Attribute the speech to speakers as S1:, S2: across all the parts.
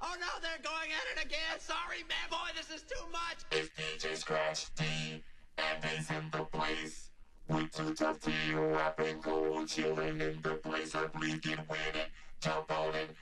S1: Oh no, they're going at it again! Sorry, man, boy, this is too much!
S2: It's DJ Scratch D, and he's in the place. We too tough to you, rapping cool, chilling in the place of leaking, winning, jump on it.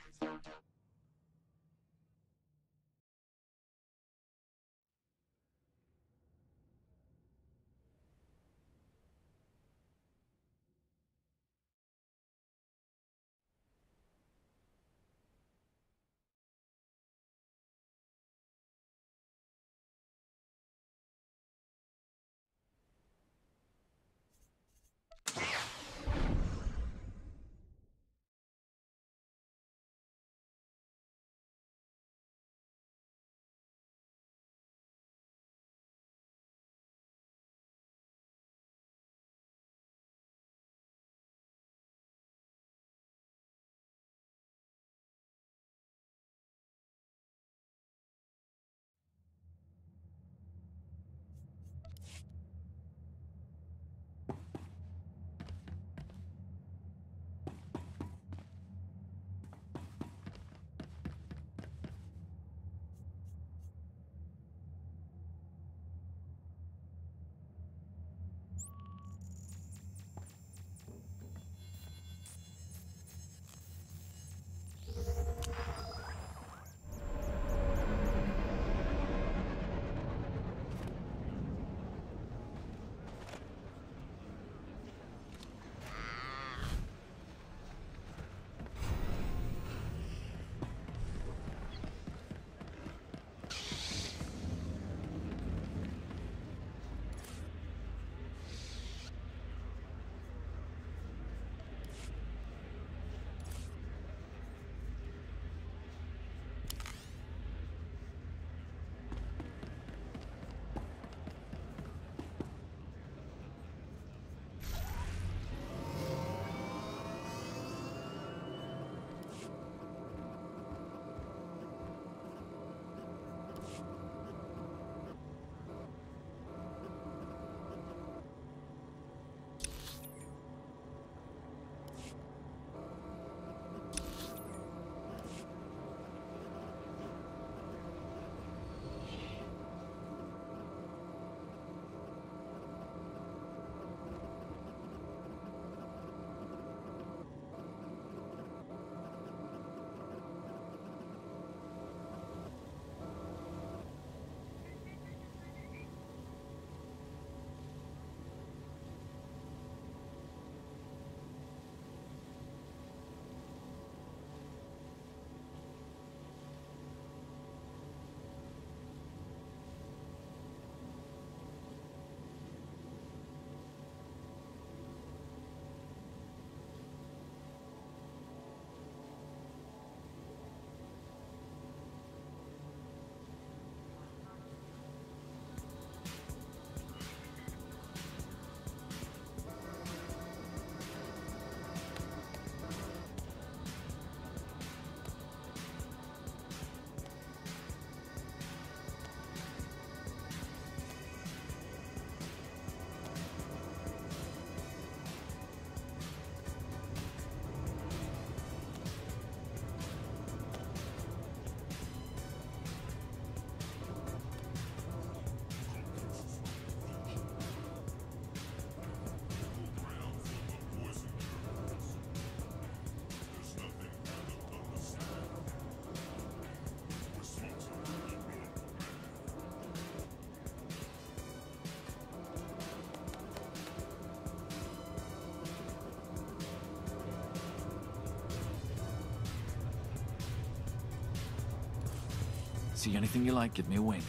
S3: See anything you like, give me a wink.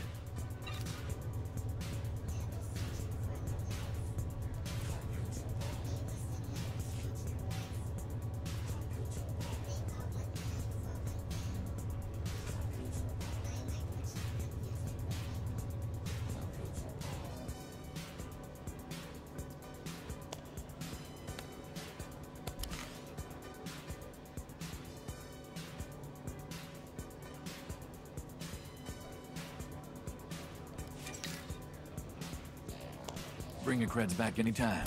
S3: Bring your creds back anytime.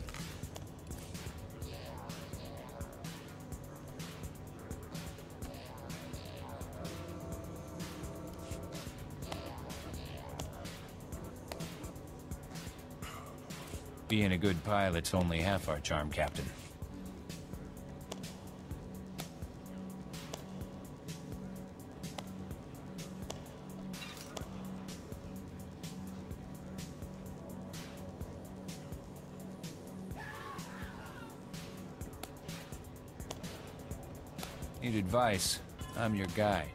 S4: Being a good pilot's only half our charm, Captain. Need advice? I'm your guy.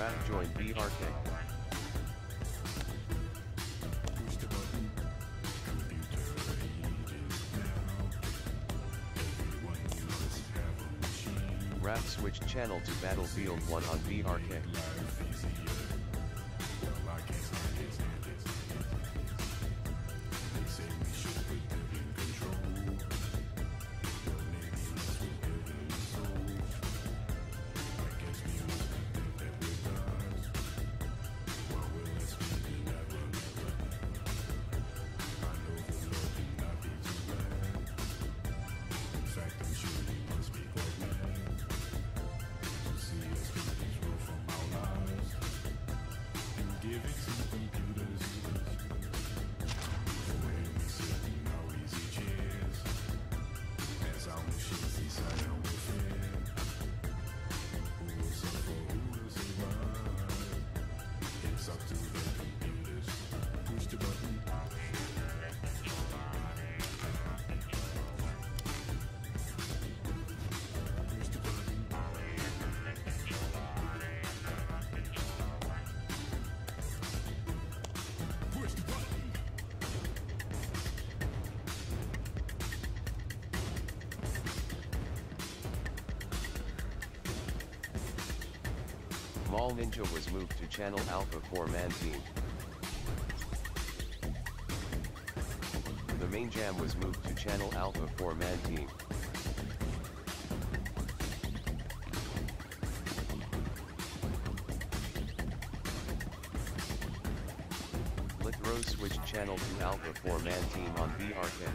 S5: Rat joined BRK. Rat switched channel to Battlefield 1 on BRK. Mall Ninja was moved to Channel Alpha 4-man team. The main jam was moved to Channel Alpha 4-man team. Lit Rose switched channel to Alpha 4-man team on BRK.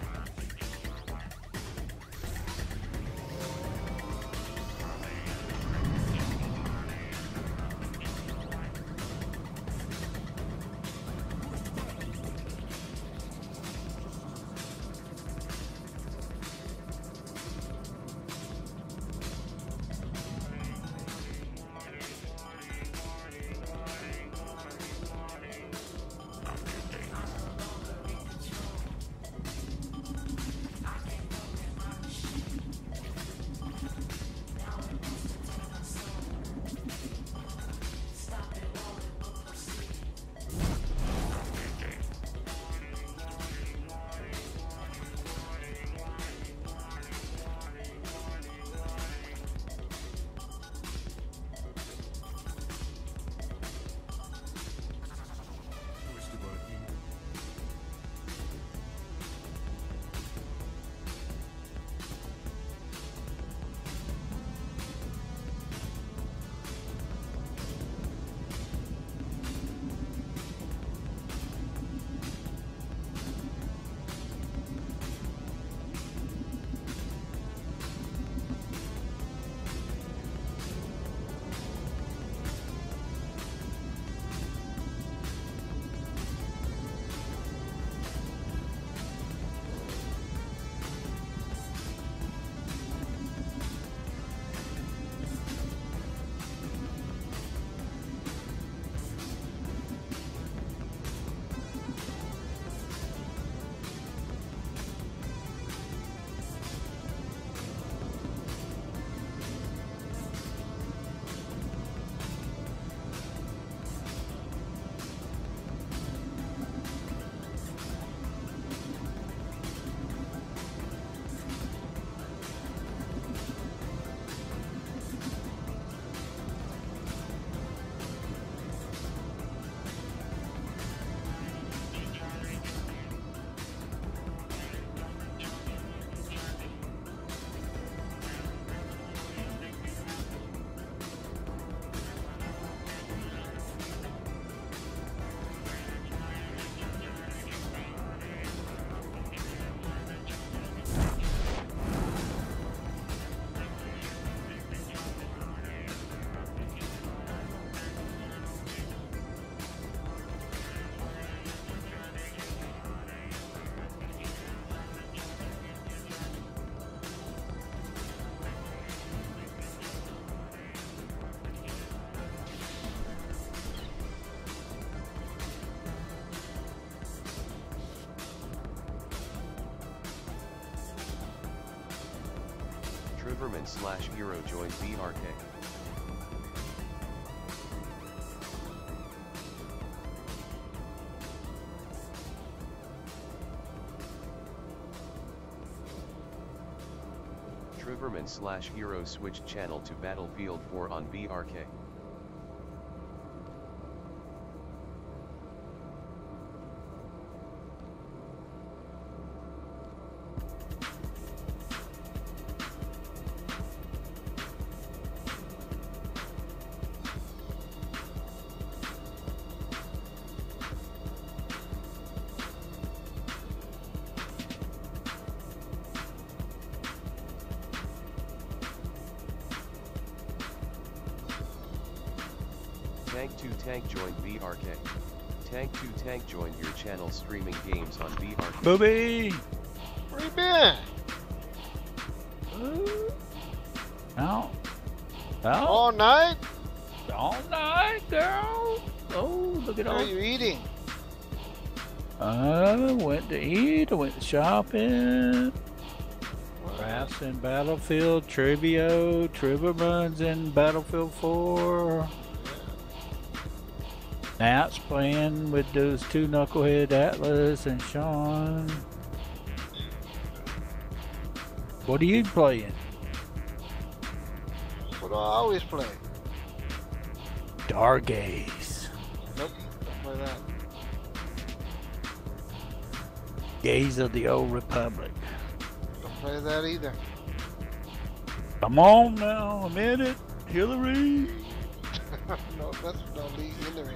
S5: Triverman/Hero joined BRK. Triverman/Hero switch channel to Battlefield 4 on BRK. Tank joined BRK. Tank joined your channel streaming games on BRK.
S4: Booby!
S6: Where you been?
S4: Out.
S6: All night?
S4: All night, girl. Oh, look at
S6: What
S4: all.
S6: are you eating?
S4: Went to eat. I went shopping. Rafts in Battlefield, Trivia runs in Battlefield 4. Nat's playing with those two knucklehead Atlas and Sean. What are you playing?
S6: What do I always play?
S4: Stargaze.
S6: Nope, don't play that.
S4: Gaze of the Old Republic.
S6: Don't play that either.
S4: Come on now, a minute. Hillary.
S6: No, that's not Lee Hillary.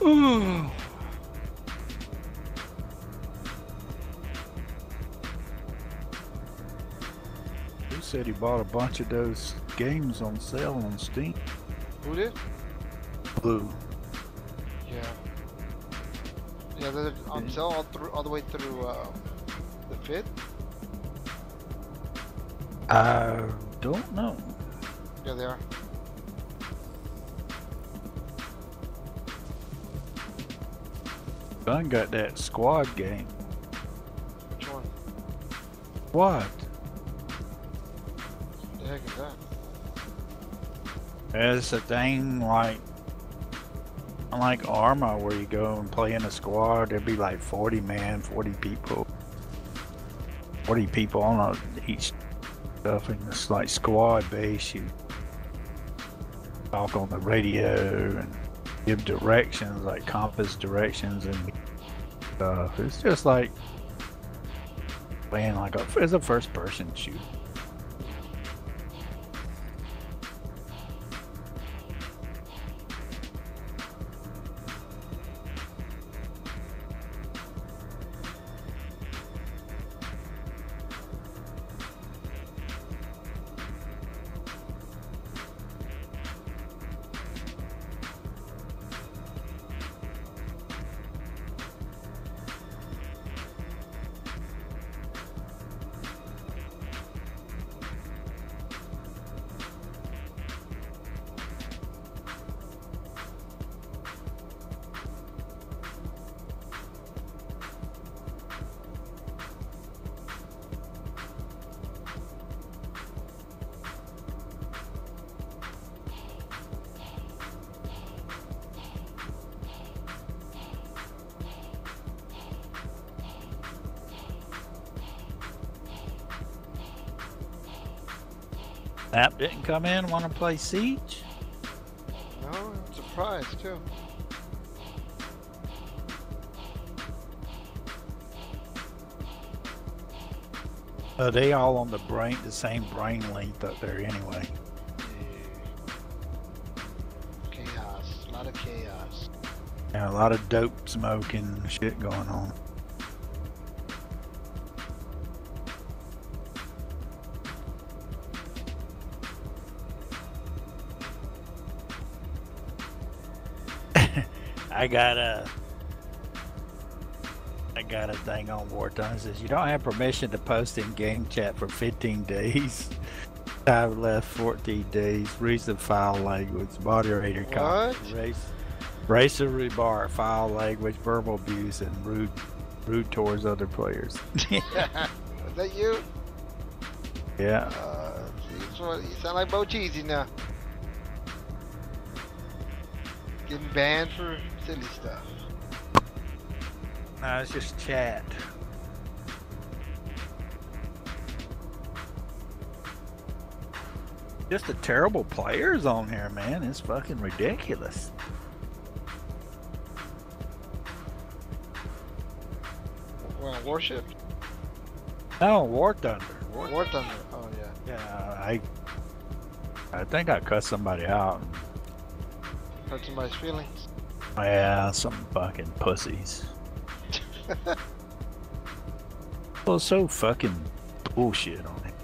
S4: Ooh. He said he bought a bunch of those games on sale on Steam.
S6: Who did?
S4: Blue.
S6: Yeah. Yeah, they're on sale all the way through the 5th.
S4: I don't know.
S6: Yeah, they are.
S4: Son got that squad game.
S6: Which one?
S4: What?
S6: What the heck is that?
S4: It's a thing like Arma where you go and play in a squad. There'd be like 40 people. 40 people on each stuff, and it's like squad base. You talk on the radio and give directions, like compass directions and stuff. It's just like playing like it's a first person shoot. App didn't come in. Want to play Siege?
S6: No, it's a prize too.
S4: They all on the same brain length up there anyway.
S6: Chaos, a lot of chaos.
S4: And a lot of dope smoking shit going on. I got a thing on Wartime. It says you don't have permission to post in game chat for 15 days. I've left 14 days. Reason file language. Moderator comments. Racial bar, foul language, verbal abuse, and rude towards other players.
S6: Is that you?
S4: Yeah.
S6: That's what you sound like Bo Cheesy now. Getting banned for silly stuff.
S4: No, it's just chat. Just the terrible players on here, man. It's fucking ridiculous.
S6: We're on Warship?
S4: No, War Thunder.
S6: War Thunder. Oh, yeah.
S4: Yeah, I think I cut somebody out.
S6: Hurt somebody's feelings.
S4: Yeah, some fucking pussies. Well, so fucking bullshit on it.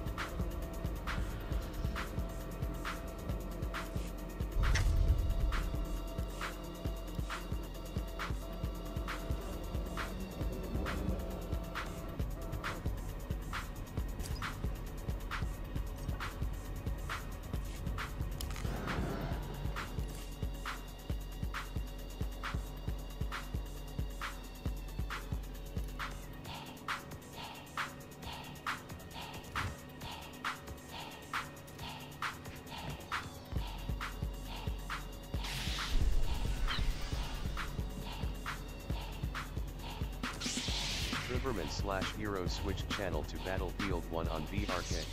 S5: Riverman/Hero switched channel to Battlefield 1 on VRK.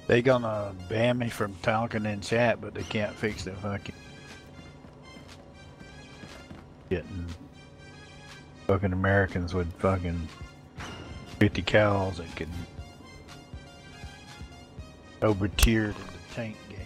S4: They gonna ban me from talking in chat, but they can't fix the fucking getting fucking Americans with fucking 50 cows that can over tiered in the tank game.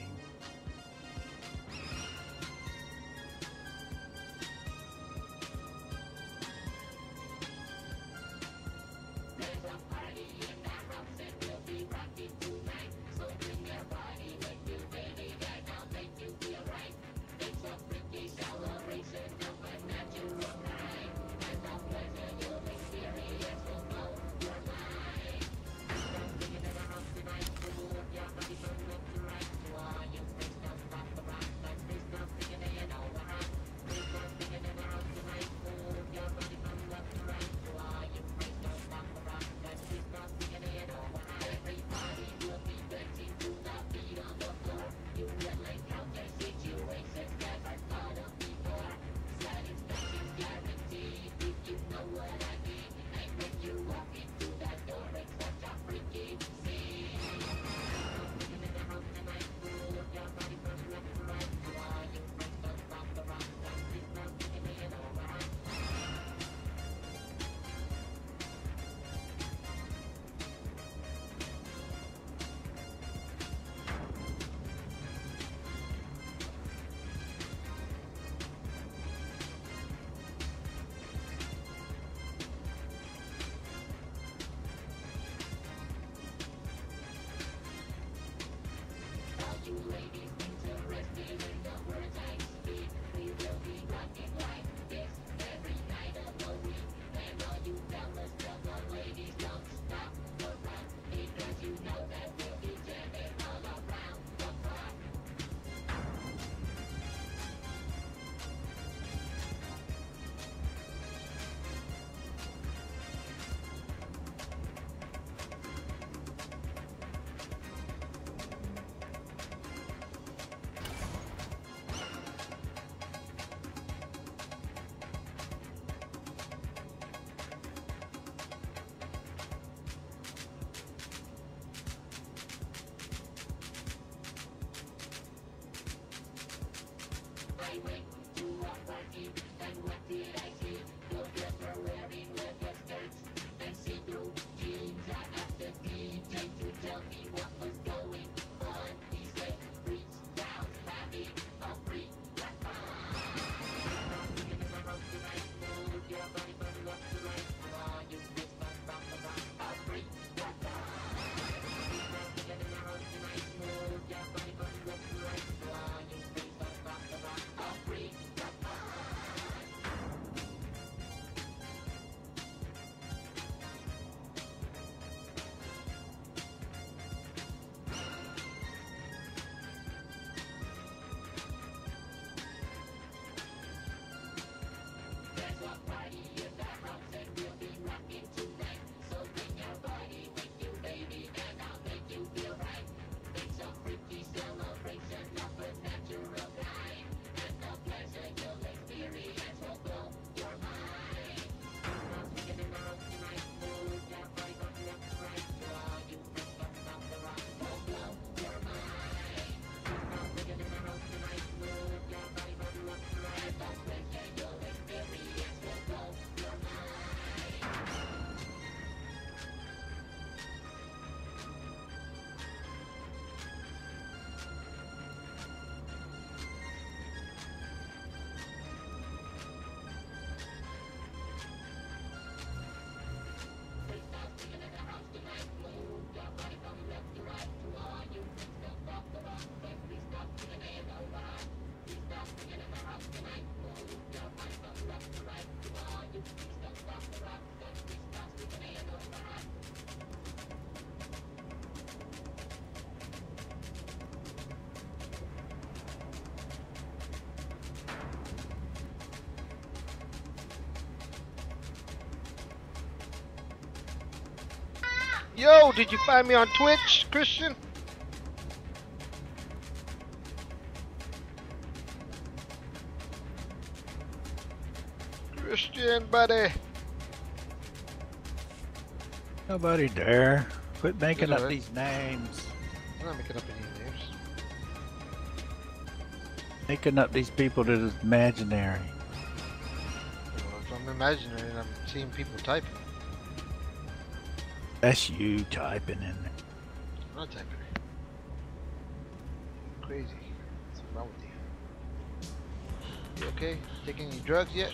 S6: Yo, did you find me on Twitch, Christian? Christian, buddy.
S4: Nobody there. Quit making up
S6: alright.
S4: these names.
S6: I'm not making up any names.
S4: Making up these people that is imaginary.
S6: Well, if I'm imaginary and I'm seeing people typing,
S4: That's you typing in there.
S6: I'm not typing. Crazy. What's wrong with you? You okay? Taking any drugs yet?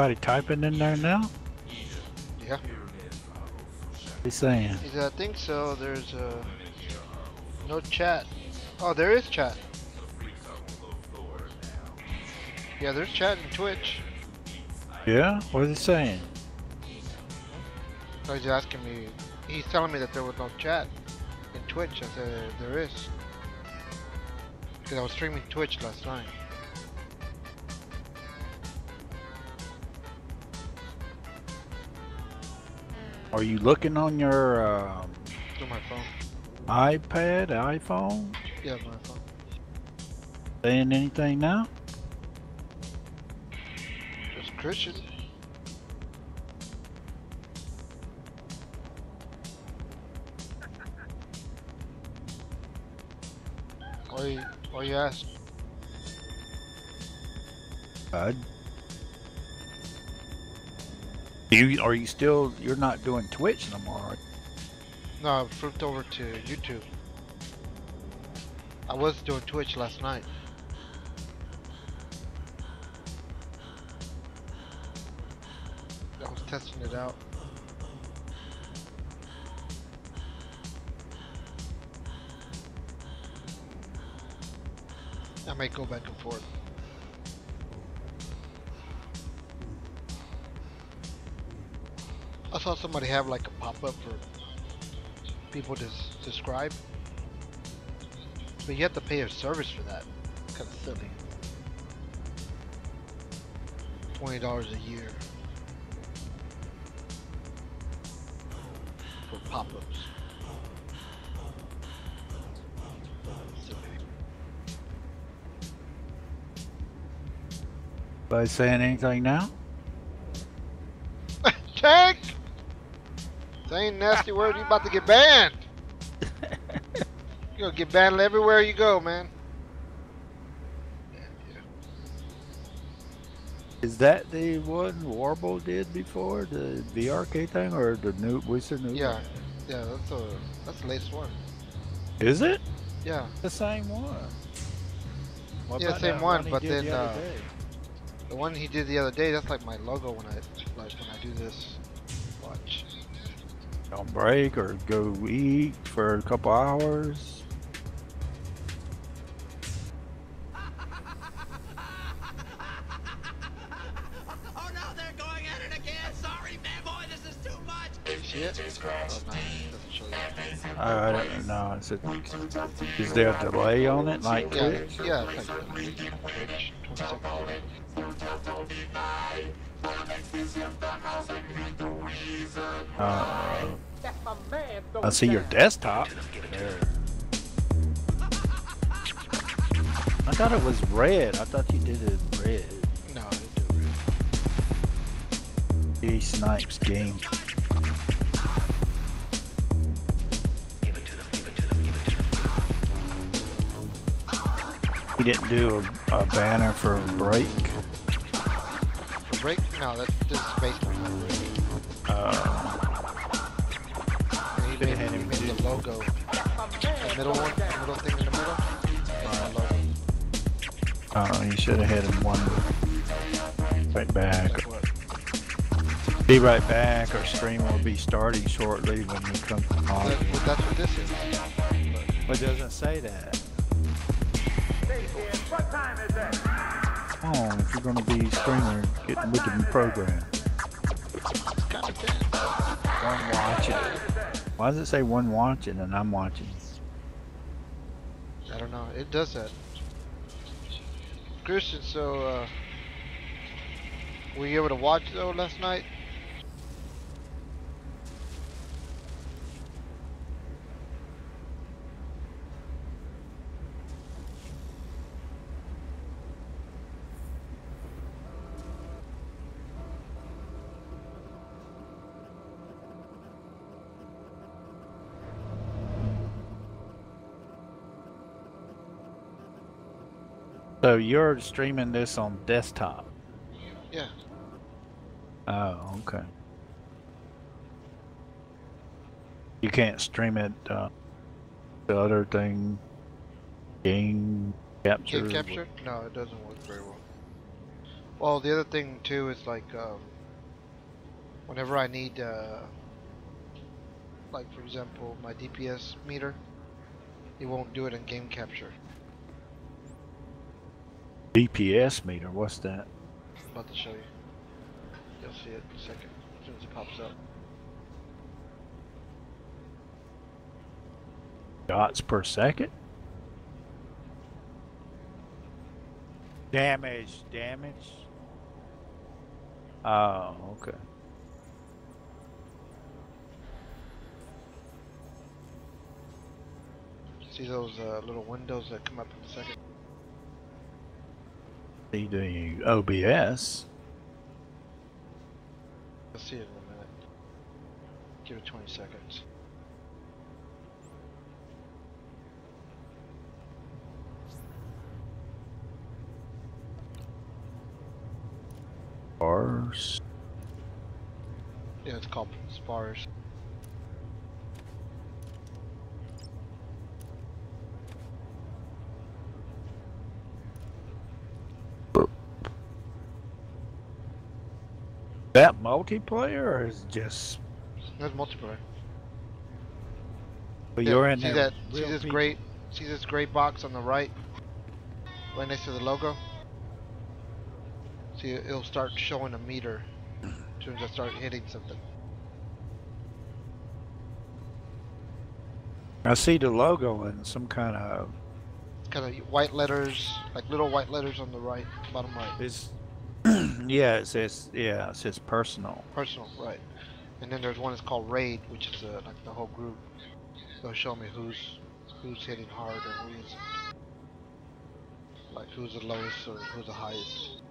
S4: Everybody typing in there now?
S6: Yeah.
S4: He's saying.
S6: I think so. There's no chat. Oh, there is chat. Yeah, there's chat in Twitch.
S4: Yeah? What is he saying?
S6: So he's asking me. He's telling me that there was no chat in Twitch. I said there is. Because I was streaming Twitch last night.
S4: Are you looking on your
S6: Through my phone.
S4: iPad, iPhone?
S6: Yeah, my phone.
S4: Saying anything now?
S6: Just Christian. Why you ask?
S4: Bud. Are you still, you're not doing Twitch no more, are you?
S6: No, I flipped over to YouTube. I was doing Twitch last night. I was testing it out. I might go back and forth. I saw somebody have like a pop-up for people to subscribe, but you have to pay a service for that. Kind of silly. $20 a year for pop-ups. Silly.
S4: By saying anything now?
S6: Tank! Saying nasty words, you about to get banned. You're gonna get banned everywhere you go, man.
S4: Is that the one Warble did before the VRK thing, or the new Wizard new?
S6: Yeah, yeah, that's the latest one.
S4: Is it
S6: Yeah,
S4: the same one? What
S6: yeah,
S4: about
S6: same
S4: that
S6: one,
S4: he
S6: but
S4: did
S6: then
S4: the other day?
S6: the one he did the other day, that's like my logo when I do this. Watch.
S4: Don't break or go eat for a couple hours.
S1: Oh no, they're going at it again. Sorry, man, boy, this is too much.
S6: See it? Oh, no, it doesn't show you.
S4: I don't know. Is there a delay on it, like
S6: Yeah,
S4: Twitch?
S6: yeah, it's like Twitch, 20 seconds.
S4: I see your desktop. There. I thought it was red. I thought you did it red.
S6: No, I didn't do it.
S4: DJSNIPES game. He didn't do a banner for break.
S6: For break? No, this is basement. And he made the logo. The middle one, the middle thing in the middle. Logo.
S4: Oh, you should have hit him one right back.
S6: Like what?
S4: Be right back, or stream will be starting shortly when you come on.
S6: That's what this is.
S4: But it doesn't say that. Come on, if you're gonna be streamer, get with the program. One watching. Why does it say one watching and I'm watching?
S6: I don't know. It does that. Christian, so were you able to watch though last night?
S4: So you're streaming this on desktop?
S6: Yeah.
S4: Oh, okay. You can't stream it, the other thing, game capture?
S6: Game capture? No, it doesn't work very well. Well, the other thing too is like, whenever I need, like for example, my DPS meter, it won't do it in game capture.
S4: DPS meter, what's that?
S6: I'm about to show you. You'll see it in a second, as soon as it pops up.
S4: Dots per second? Damage. Oh, okay.
S6: See those little windows that come up in a second?
S4: See the OBS.
S6: You'll see it in a minute. Give it 20 seconds.
S4: Bars.
S6: Yeah, it's called spars.
S4: That multiplayer, or is it just?
S6: That's multiplayer.
S4: But
S6: Yeah,
S4: you're in
S6: see
S4: there.
S6: that? See this gray box on the right, right next to the logo. See, it'll start showing a meter as soon as I start hitting something.
S4: I see the logo and some kind of.
S6: It's kind of white letters, like little white letters on the right, bottom right.
S4: It's. It says personal.
S6: Personal, right? And then there's one that's called raid, which is like the whole group. They'll show me who's hitting hard and who isn't. Like who's the lowest or who's the highest.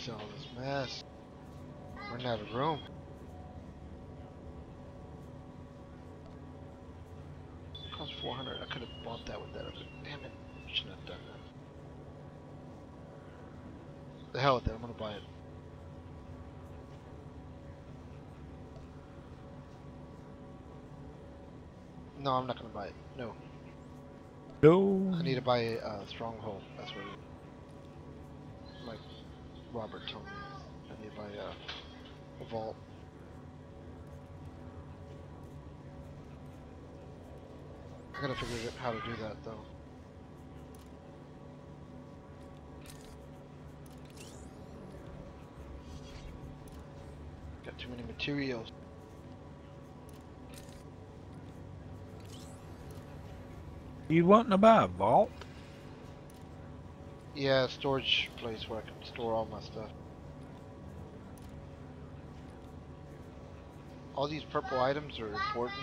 S6: fix all this mess. Running out of room. It costs 400. I could have bought that with that. Damn it. Shouldn't have done that. The hell with it. I'm gonna buy it. No, I'm not gonna buy it. No.
S4: No.
S6: I need to buy a stronghold. That's what it is. Like Robert told me. I need to buy a vault. I gotta figure out how to do that though. Got too many materials.
S4: You wanting to buy a vault?
S6: Yeah, storage place where I can store all my stuff. All these purple items are important.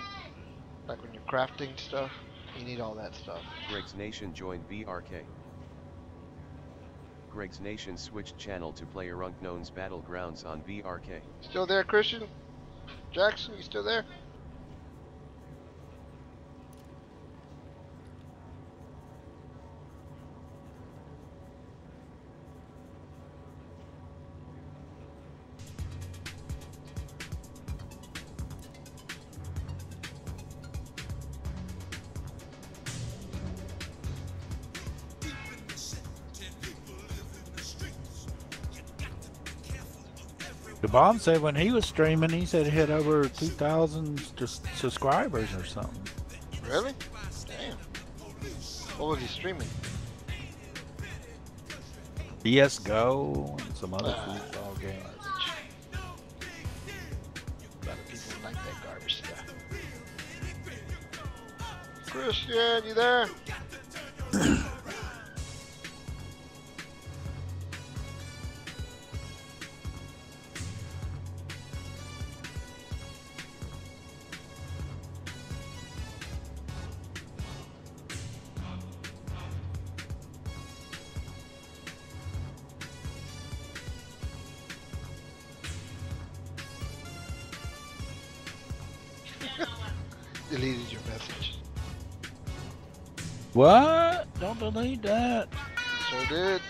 S6: Like when you're crafting stuff, you need all that stuff.
S5: Greg's Nation joined VRK. Greg's Nation switched channel to player Unknown's Battlegrounds on VRK.
S6: Still there, Christian? Jackson, you still there?
S4: The Bob said when he was streaming, he said he had over 2,000 subscribers or something.
S6: Really? Damn. What was he streaming?
S4: CS:GO and some other football games.
S6: A lot of people like that garbage stuff. Christian, you there? Deleted your message.
S4: What? Don't delete that.
S6: Sure did.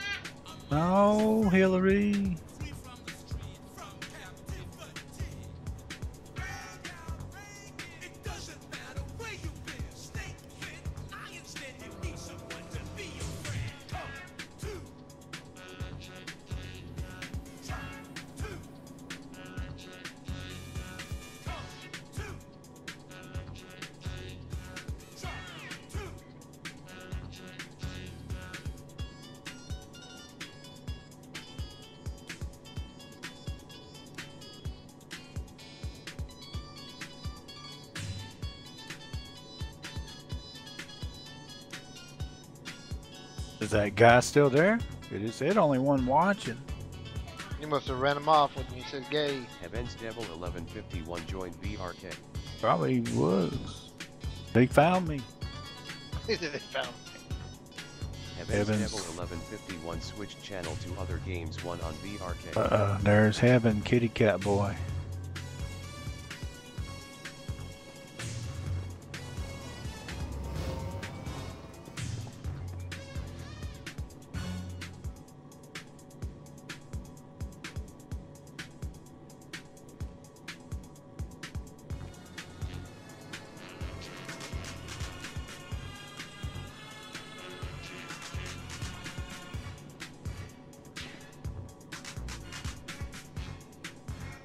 S4: No, Hillary. Is that guy still there? It said only one watching.
S6: You must have ran him off when you said gay.
S5: Evans Devil 1151 joined VRK.
S4: Probably was. They found me.
S6: They found me.
S5: Evans Devil 1151 switched channel to other games, one on VRK.
S4: There's Heaven, Kitty Cat Boy.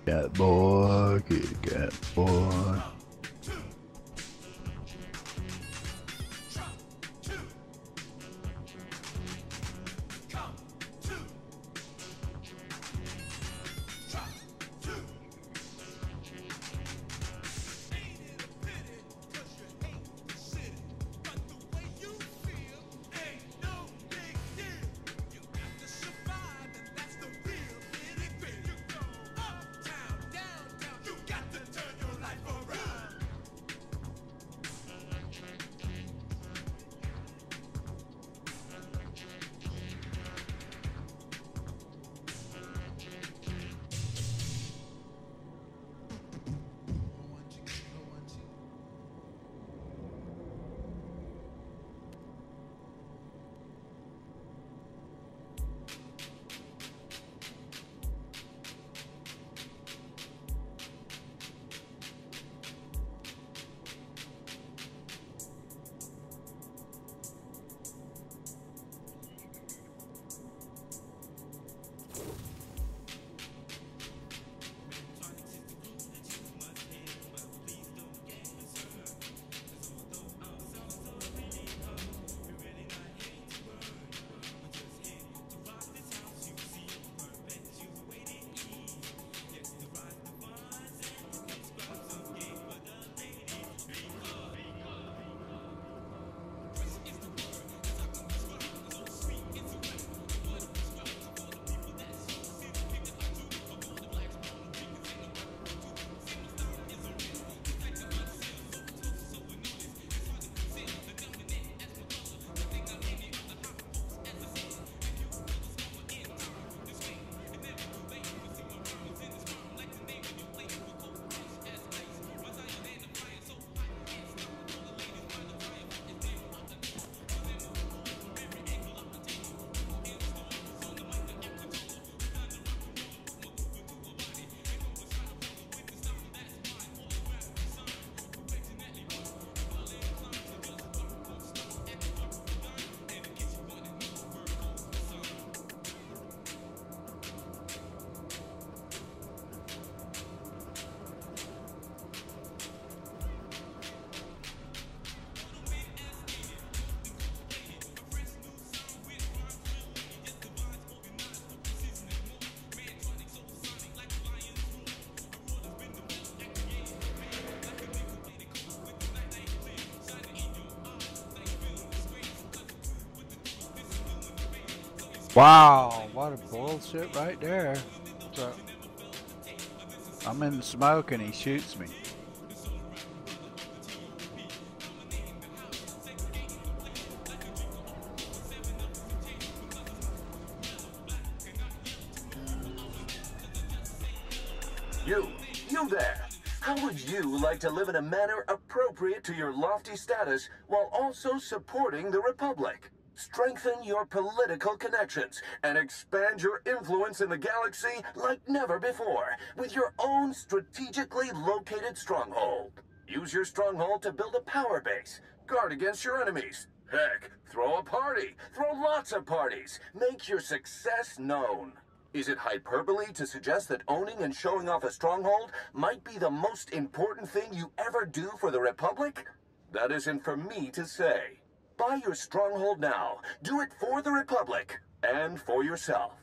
S4: Cat boy, kitty cat boy. Wow, what a bullshit right there.
S6: What's up?
S4: I'm in the smoke and he shoots me.
S7: You there. How would you like to live in a manner appropriate to your lofty status while also supporting the Republic? Strengthen your political connections and expand your influence in the galaxy like never before with your own strategically located stronghold. Use your stronghold to build a power base, guard against your enemies. Heck, throw a party, throw lots of parties. Make your success known. Is it hyperbole to suggest that owning and showing off a stronghold might be the most important thing you ever do for the Republic? That isn't for me to say. Buy your stronghold now. Do it for the Republic and for yourself.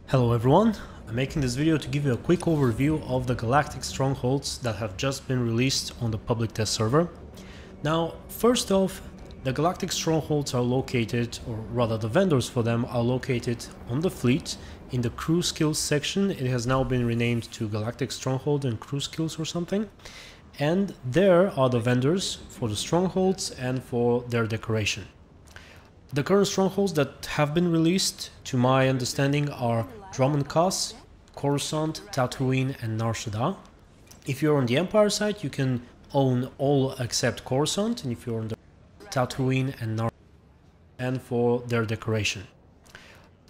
S8: Hello everyone, I'm making this video to give you a quick overview of the galactic strongholds that have just been released on the public test server. Now, first off, the galactic strongholds are located, or rather the vendors for them are located on the fleet in the crew skills section. It has now been renamed to Galactic Stronghold and Crew Skills or something. And there are the vendors for the strongholds and for their decoration. The current strongholds that have been released, to my understanding, are Drummond Kaas, Coruscant, Tatooine and Nar Shaddaa. If you're on the Empire side, you can own all except Coruscant, and if you're on the Tatooine and Nar and for their decoration.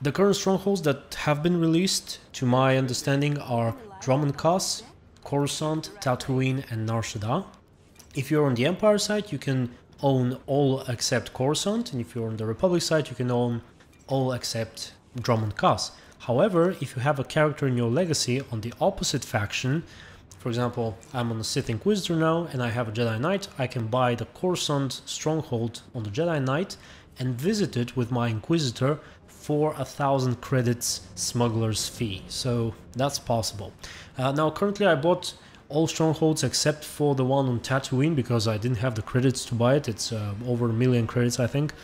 S8: The current strongholds that have been released, to my understanding, are Drummond Kaas, Coruscant, Tatooine and Nar Shaddaa. If you're on the Empire side, you can own all except Coruscant, and if you're on the Republic side, you can own all except Drummond Kaas. However, if you have a character in your legacy on the opposite faction, for example, I'm on the Sith Inquisitor now and I have a Jedi Knight, I can buy the Coruscant stronghold on the Jedi Knight and visit it with my Inquisitor for 1,000 credits smuggler's fee. So that's possible. Now currently I bought all strongholds except for the one on Tatooine because I didn't have the credits to buy it. It's over 1 million credits, I think.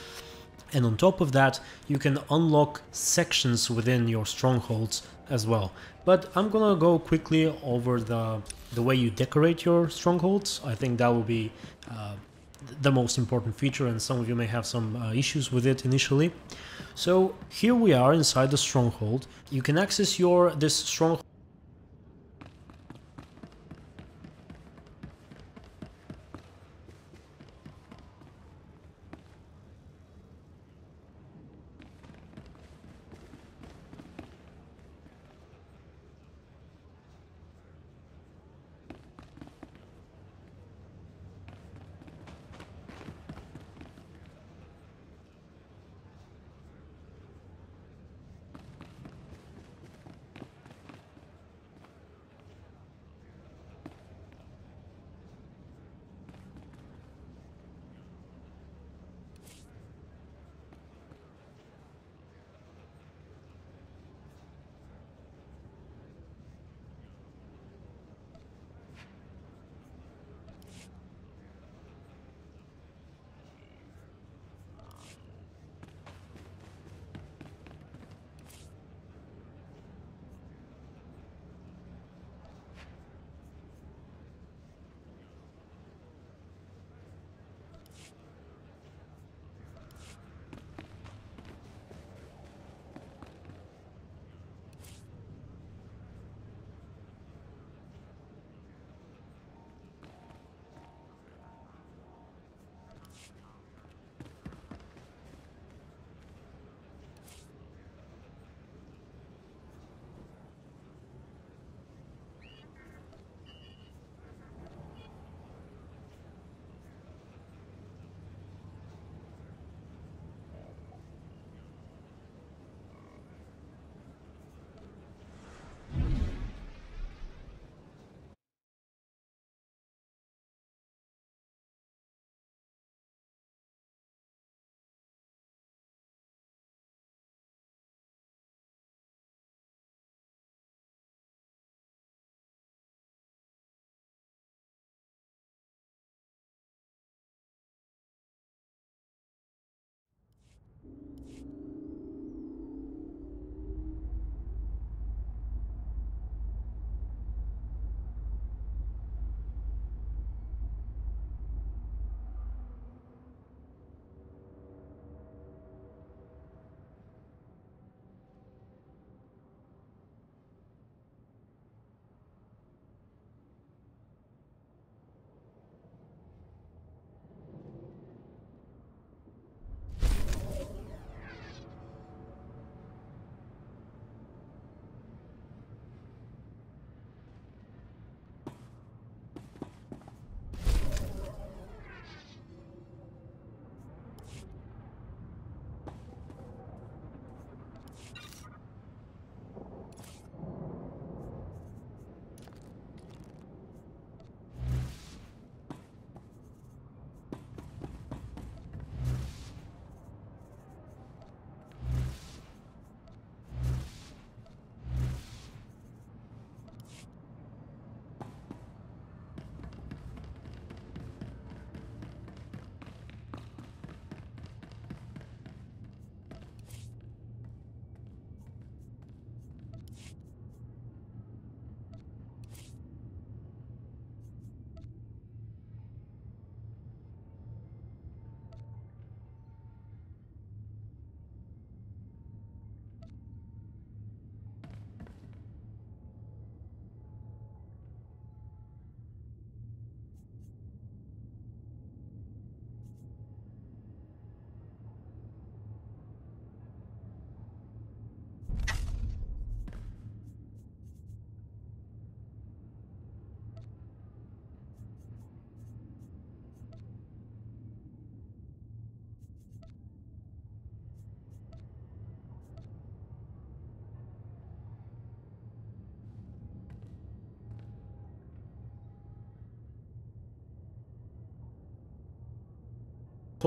S8: And on top of that, you can unlock sections within your strongholds as well. But I'm gonna go quickly over the way you decorate your strongholds. I think that will be the most important feature, and some of you may have some issues with it initially. So here we are inside the stronghold. You can access this stronghold.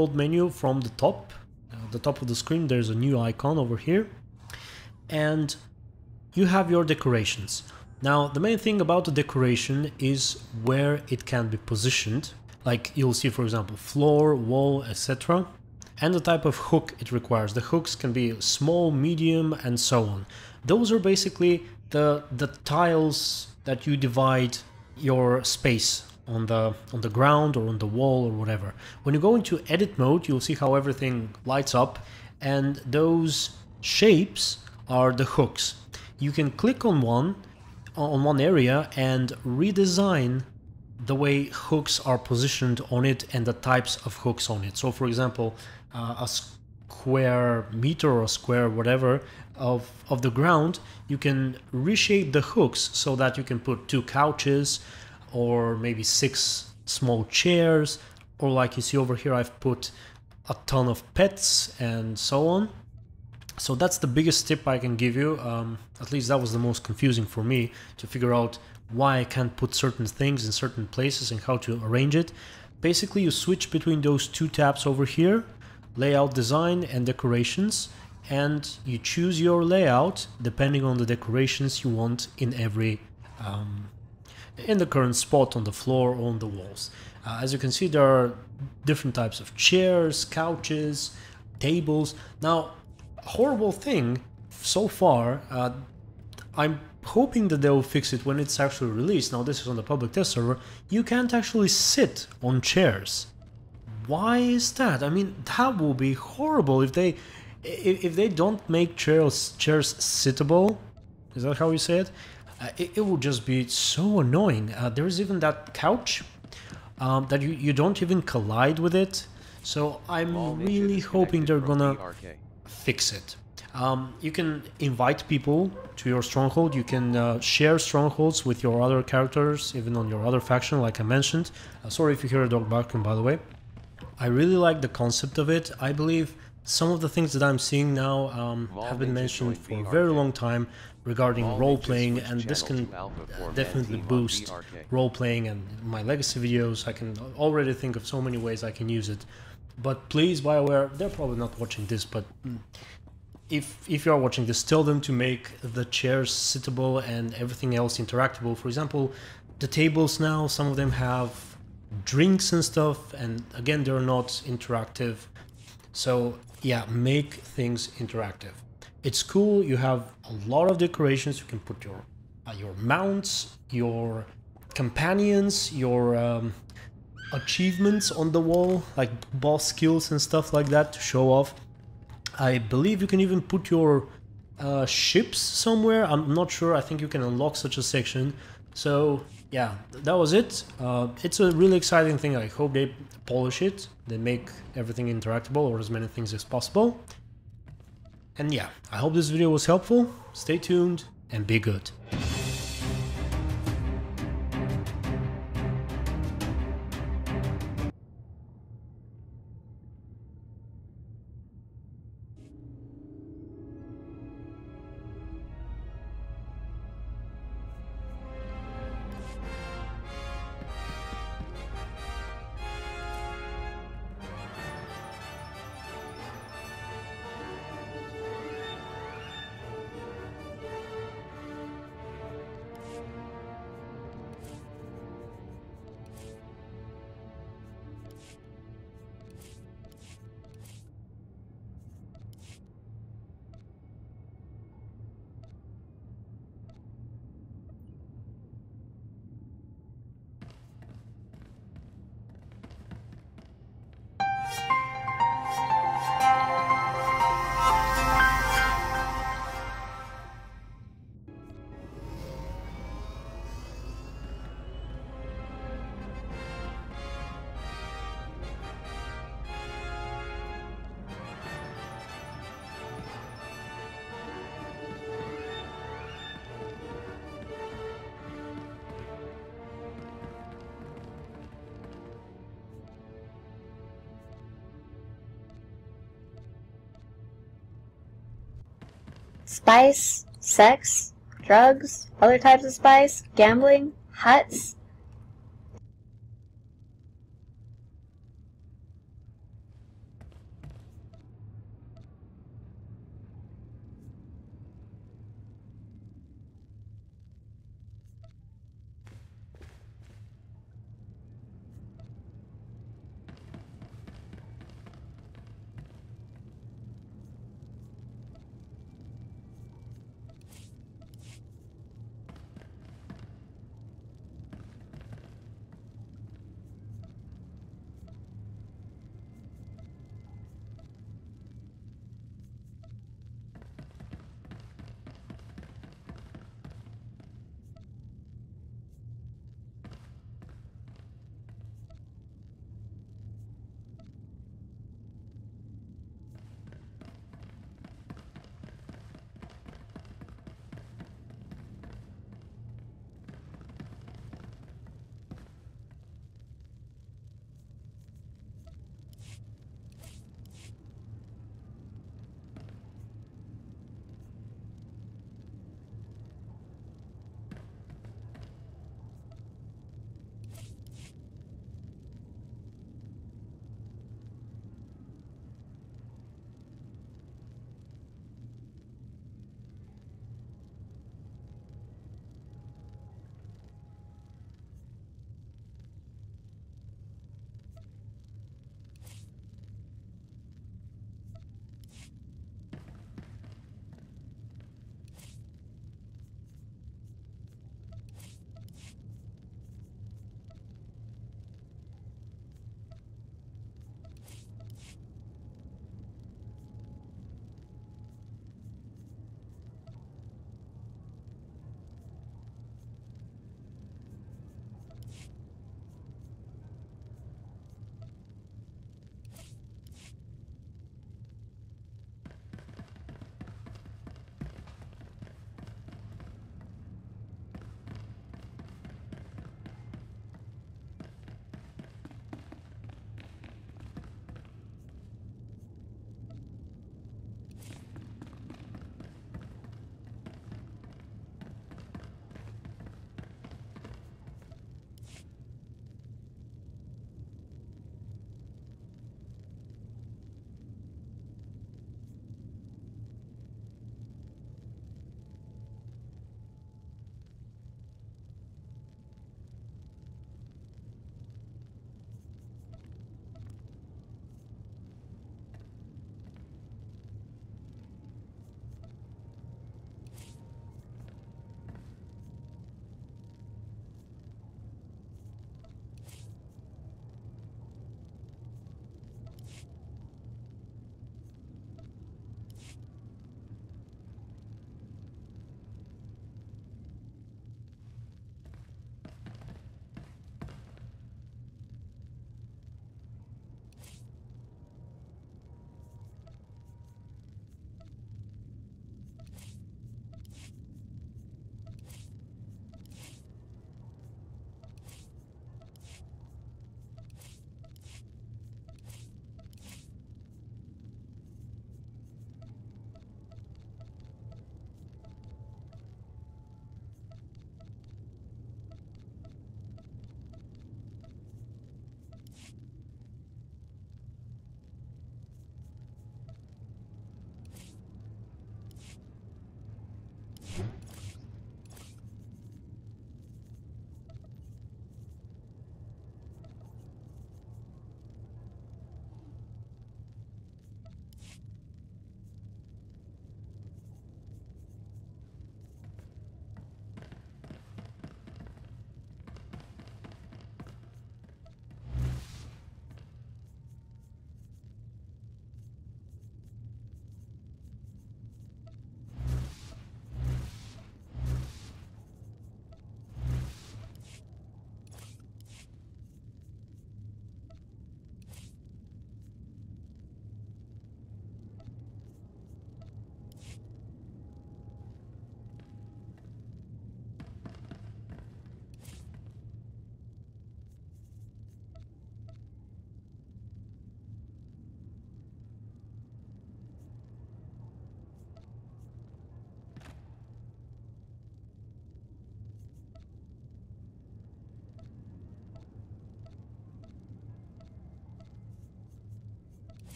S8: default menu from the top of the screen. There's a new icon over here, and you have your decorations. Now, the main thing about the decoration is where it can be positioned. Like you'll see, for example, floor, wall, etc. And the type of hook it requires. The hooks can be small, medium, and so on. Those are basically the tiles that you divide your space on the ground or on the wall or whatever. When you go into edit mode, you'll see how everything lights up, and those shapes are the hooks. You can click on one area and redesign the way hooks are positioned on it and the types of hooks on it. So for example, a square meter or a square whatever of the ground, you can reshape the hooks so that you can put 2 couches or maybe 6 small chairs, or like you see over here, I've put a ton of pets and so on. So that's the biggest tip I can give you. At least that was the most confusing for me, to figure out why I can't put certain things in certain places and how to arrange it. Basically, you switch between those 2 tabs over here, layout, design, and decorations, and you choose your layout depending on the decorations you want in every in the current spot on the floor or on the walls. As you can see, there are different types of chairs, couches, tables. Now, horrible thing so far, I'm hoping that they'll fix it when it's actually released. Now, this is on the public test server. You can't actually sit on chairs. Why is that? I mean, that will be horrible if they don't make chairs sittable. Is that how you say it? It will just be so annoying. There is even that couch that you don't even collide with it. So I'm really hoping they're gonna fix it. You can invite people to your stronghold. You can share strongholds with your other characters, even on your other faction, like I mentioned. Sorry if you hear a dog barking, by the way. I really like the concept of it. I believe some of the things that I'm seeing now have been mentioned for a very long time regarding role-playing, and this can definitely boost role-playing. And my legacy videos, I can already think of so many ways I can use it. But please, BioWare, they're probably not watching this, but if you are watching this, tell them to make the chairs sittable and everything else interactable. For example, the tables now, some of them have drinks and stuff, and again, they're not interactive. So yeah, make things interactive. It's cool. You have a lot of decorations. You can put your mounts, your companions, your achievements on the wall, like boss skills and stuff like that to show off. I believe you can even put your ships somewhere. I'm not sure. I think you can unlock such a section. So yeah, that was it. It's a really exciting thing. I hope they polish it. They make everything interactable, or as many things as possible. And yeah, I hope this video was helpful. Stay tuned and be good.
S9: Spice, sex, drugs, other types of spice, gambling, huts.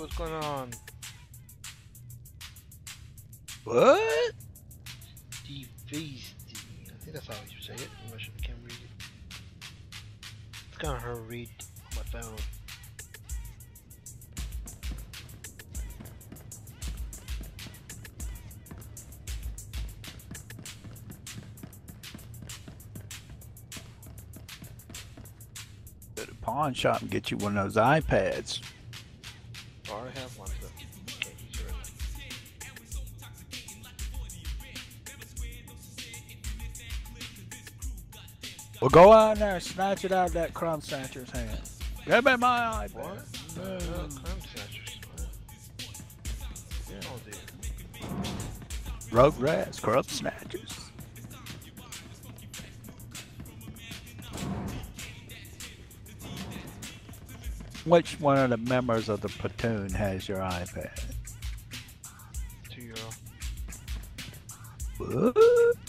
S6: what's going on?
S4: What?
S6: DJSNIPES. I think that's how you say it. I can't read it. It's kind of hard to read on my phone.
S4: Go to the pawn shop and get you one of those iPads.
S6: I already have one, but can't use it right
S4: Well, go out there and snatch it out of that crumb snatcher's hand. Give me my iPad.
S6: now. What? Crumb snatchers. What? Oh dear.
S4: Rogue rats, crumb snatchers. Which one of the members of the platoon has your iPad?
S6: 2-year-old.
S4: What?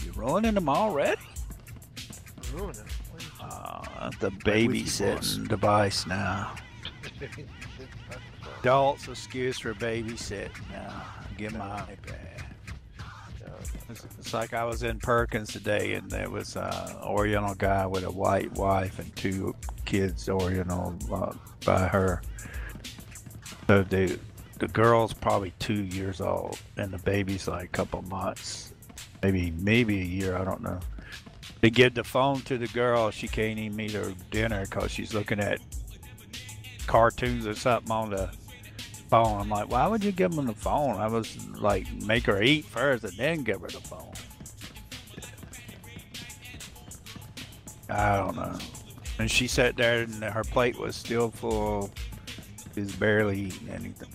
S4: You're ruining them already?
S6: Ruin it.
S4: The babysitting device now. Adults' excuse for babysitting now. Give my iPad. It's like I was in Perkins today, and there was an Oriental guy with a white wife and 2 kids Oriental by her. So the girl's probably 2 years old, and the baby's like a couple months, maybe a year. I don't know. They give the phone to the girl. She can't even eat her dinner because she's looking at cartoons or something on the phone. I'm like, why would you give them the phone? I was like, make her eat first and then give her the phone. I don't know. And she sat there and her plate was still full. She was barely eating anything.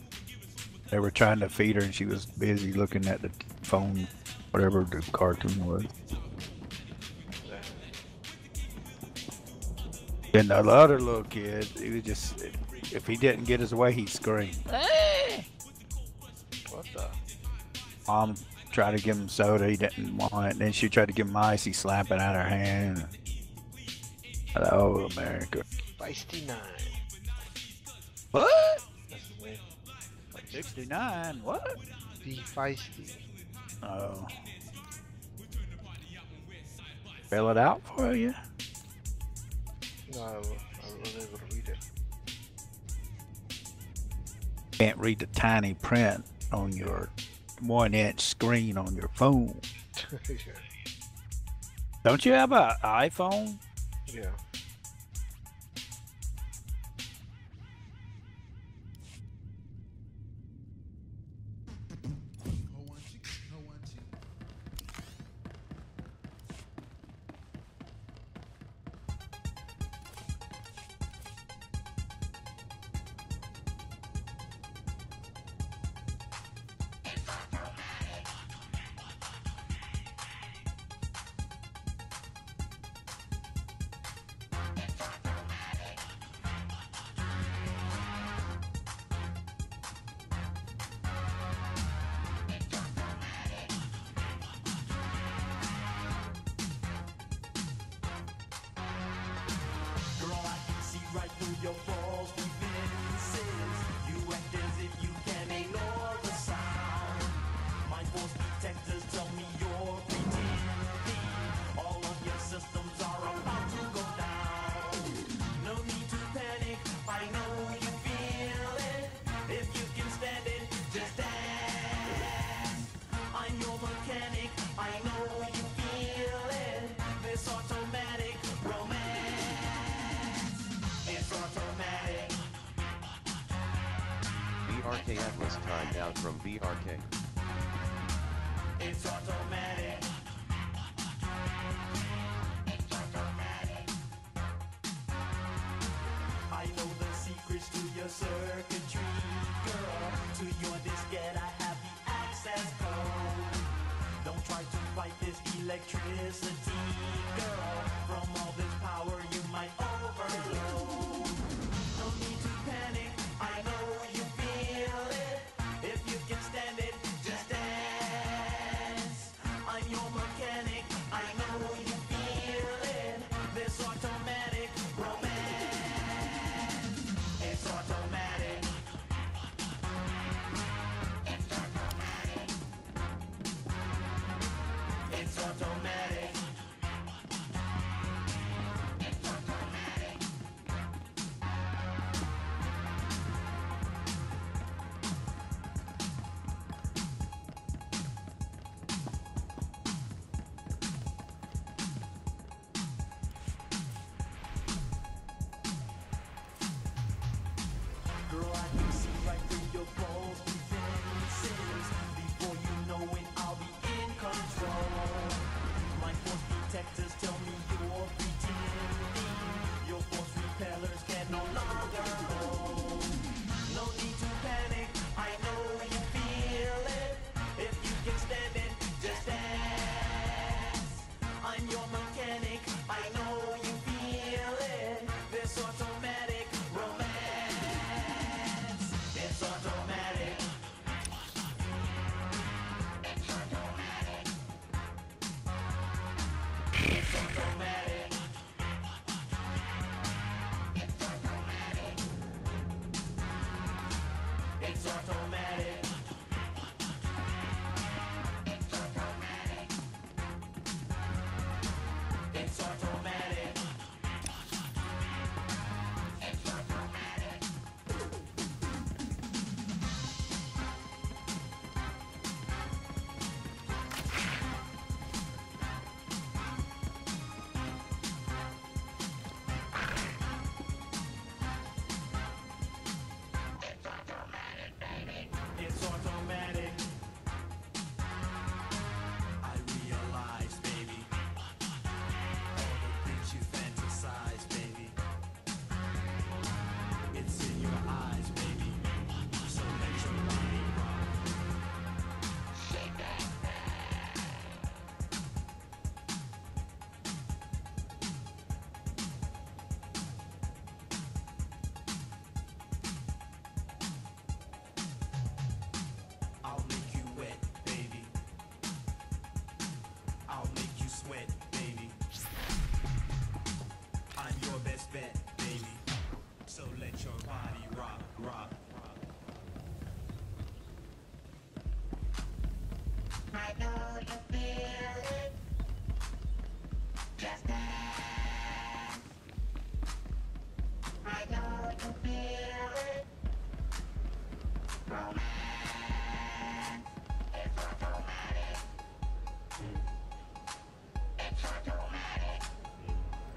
S4: They were trying to feed her and she was busy looking at the phone, whatever the cartoon was. And the other little kid, he was just, if he didn't get his way, he'd scream. Hey!
S6: What the?
S4: Mom tried to give him soda, he didn't want it. And then she tried to give him ice, he slapped it out of her hand. Oh, America.
S6: Feisty 9.
S4: What?
S6: That's the way.
S4: 69? What?
S6: Be feisty.
S4: Oh. Spell it out for you?
S6: No, I wasn't able to read it.
S4: Can't read the tiny print on your 1-inch screen on your phone. Don't you have an iPhone?
S6: Yeah.
S2: Your false defenses. You act as if you can ignore the sound. My force detectors tell me you're pretending. All of your systems are about to go down. No need to panic, I know you feel it. If you can stand it, just dance. I'm your mechanic, I know you feel it. This automatic romance. It's automatic.
S5: VRK Atlas timed out from VRK.
S2: It's automatic. It's automatic. I know the secrets to your circuitry, girl. To your diskette, I have the access code. Don't try to fight this electricity, girl. From all this power, you might overload. No need to panic, I know you feel it. If you can stand it, just dance. I'm your mechanic, I know you feel it. This automatic romance. It's automatic.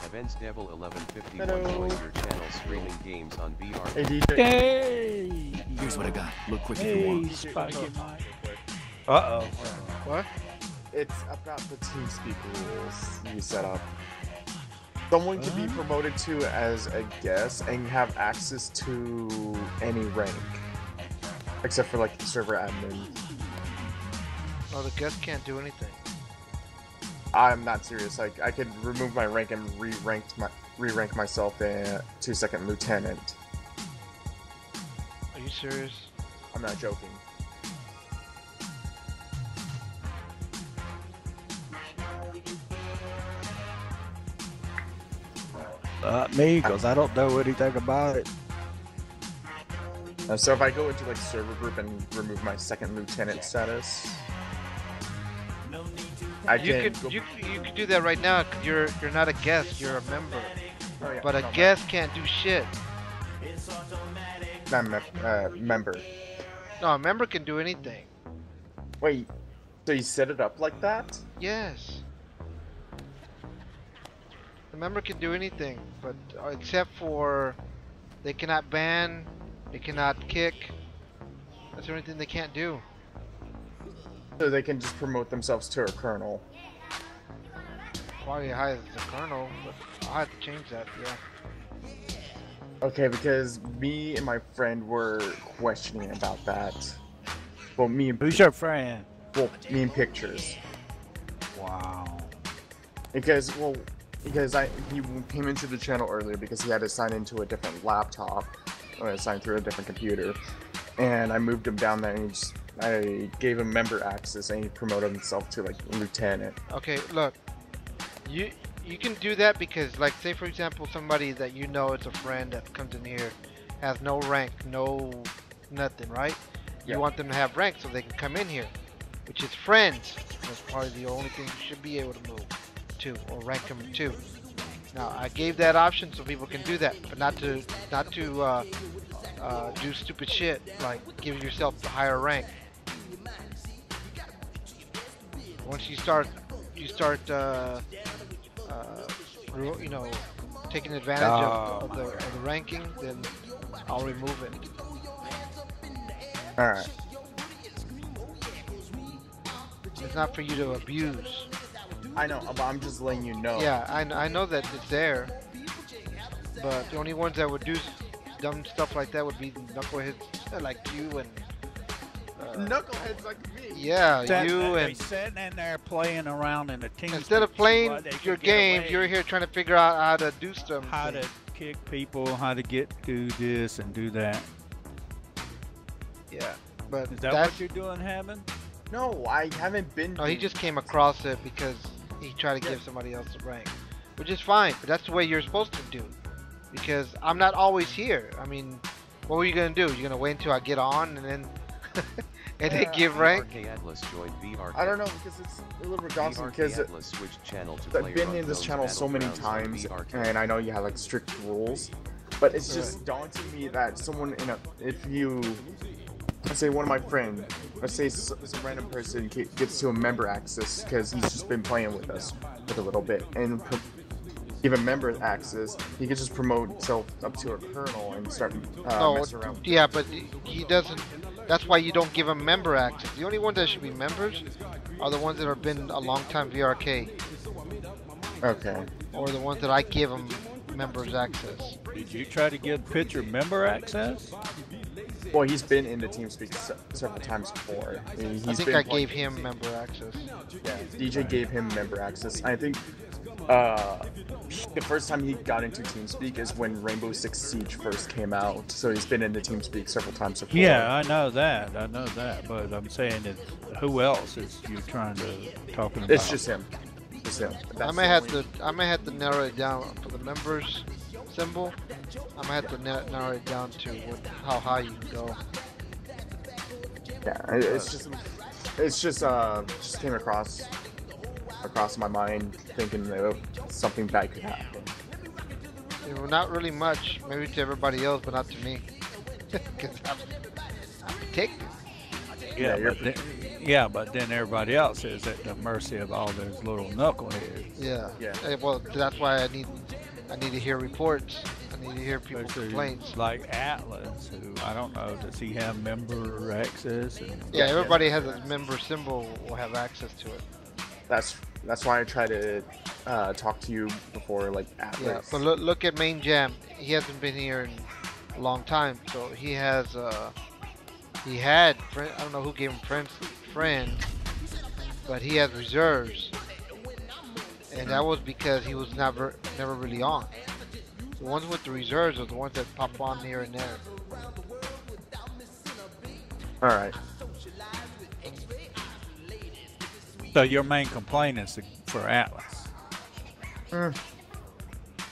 S5: Events Devil 1151 joined your channel streaming games on VR.
S10: Hey DJ.
S4: Hey!
S3: Here's what I got. Look quick if you want.
S4: Spiky Mike. Uh-oh.
S6: What?
S10: It's about the TeamSpeak rules you set up. Someone can be promoted to as a guest and have access to any rank. Except for like the server admin.
S6: Oh, the guest can't do anything.
S10: I'm not serious. Like I could remove my rank and re-rank myself to second lieutenant.
S6: Are you serious?
S10: I'm not joking.
S4: Me, because I don't know anything about it.
S10: So if I go into like server group and remove my second lieutenant status, I
S6: You
S10: can.
S6: could do that right now. 'Cause you're not a guest. You're a member.
S10: Oh, yeah,
S6: But a
S10: no,
S6: guest can't do shit.
S10: member.
S6: No, a member can do anything.
S10: Wait, so you set it up like that?
S6: Yes. The member can do anything, but except for they cannot ban, they cannot kick. That's the only thing they can't do.
S10: So they can just promote themselves to a colonel.
S6: Probably high as the colonel, but I'll have to change that. Yeah.
S10: Okay, because me and my friend were questioning about that. Well, me and
S4: Who's your friend?
S10: well, me and Pictures.
S4: Wow.
S10: Because he came into the channel earlier because he had to sign into a different laptop, or sign through a different computer, and I moved him down there and I gave him member access and he promoted himself to like lieutenant.
S6: Okay, look. You can do that because, like, say for example, somebody that you know it's a friend that comes in here, has no rank, no nothing, right?
S10: Yeah.
S6: You want them to have rank so they can come in here, which is friends. That's probably the only thing you should be able to move to or rank them to. Now I gave that option so people can do that, but not to do stupid shit like give yourself the higher rank. Once you start you know, taking advantage of the ranking, then I'll remove it.
S10: Alright.
S6: It's not for you to abuse.
S10: I know, but I'm just letting you know.
S6: Yeah, I know that it's there, but the only ones that would do dumb stuff like that would be knuckleheads like you and
S10: Knuckleheads like me.
S6: yeah, you
S4: They
S6: and
S4: sitting in there playing around in the team.
S6: instead of playing your game, you're here trying to figure out how to do stuff.
S4: how to kick people, how to do this and do that.
S6: Yeah, but
S4: Is that
S6: that's
S4: what you're doing, Hammond?
S10: No, I haven't been.
S6: no. He just came across it because he tried to give somebody else a rank, which is fine. But that's the way you're supposed to do, because I'm not always here. I mean, what were you gonna do? You're gonna wait until I get on and then then give rank?
S5: VRK Atlas joined VRK.
S10: I don't know, because it's a little bit daunting because
S5: Atlas switched channel to
S10: I've been in this channel so many times, and I know you have like strict rules, but it's just daunting me that someone if you, let's say one of my friends, let's say some random person gets to a member access because he's just been playing with us for a little bit, and give him member access, he could just promote himself up to a colonel and start messing around.
S6: Yeah, but he doesn't. That's why you don't give them member access. The only ones that should be members are the ones that have been a long time VRK.
S10: Okay.
S6: Or the ones that I give them members access.
S4: Did you try to give Pitcher member access?
S10: Well, he's been in the TeamSpeak several times before.
S6: I think I gave him member access.
S10: Yeah, DJ gave him member access. I think the first time he got into TeamSpeak is when Rainbow Six Siege first came out. So he's been into TeamSpeak several times before.
S4: Yeah, I know that. But I'm saying that who else is you trying to talking about?
S10: It's just him. Just him.
S6: I may have to narrow it down for the members symbol. I might have to narrow it down to how high you can go.
S10: Yeah, it's just It's just came across my mind, thinking that something bad could happen.
S6: Yeah, well, not really much. Maybe to everybody else, but not to me. Because I'm protected.
S4: But then everybody else is at the mercy of all those little knuckleheads.
S6: Yeah. Well, that's why I need to hear reports. I need to hear people's complaints.
S4: Like Atlas, who I don't know, does he have member access?
S6: Yeah, everybody has a member symbol will have access to it.
S10: That's why I try to talk to you before, like, Atlas.
S6: Yeah, but look at Main Jam. He hasn't been here in a long time, so he has he had I don't know who gave him friends, but he has reserves, and that was because he was never really on. The ones with the reserves are the ones that pop on here and there.
S10: All right.
S4: So your main complaint is for Atlas. Yeah,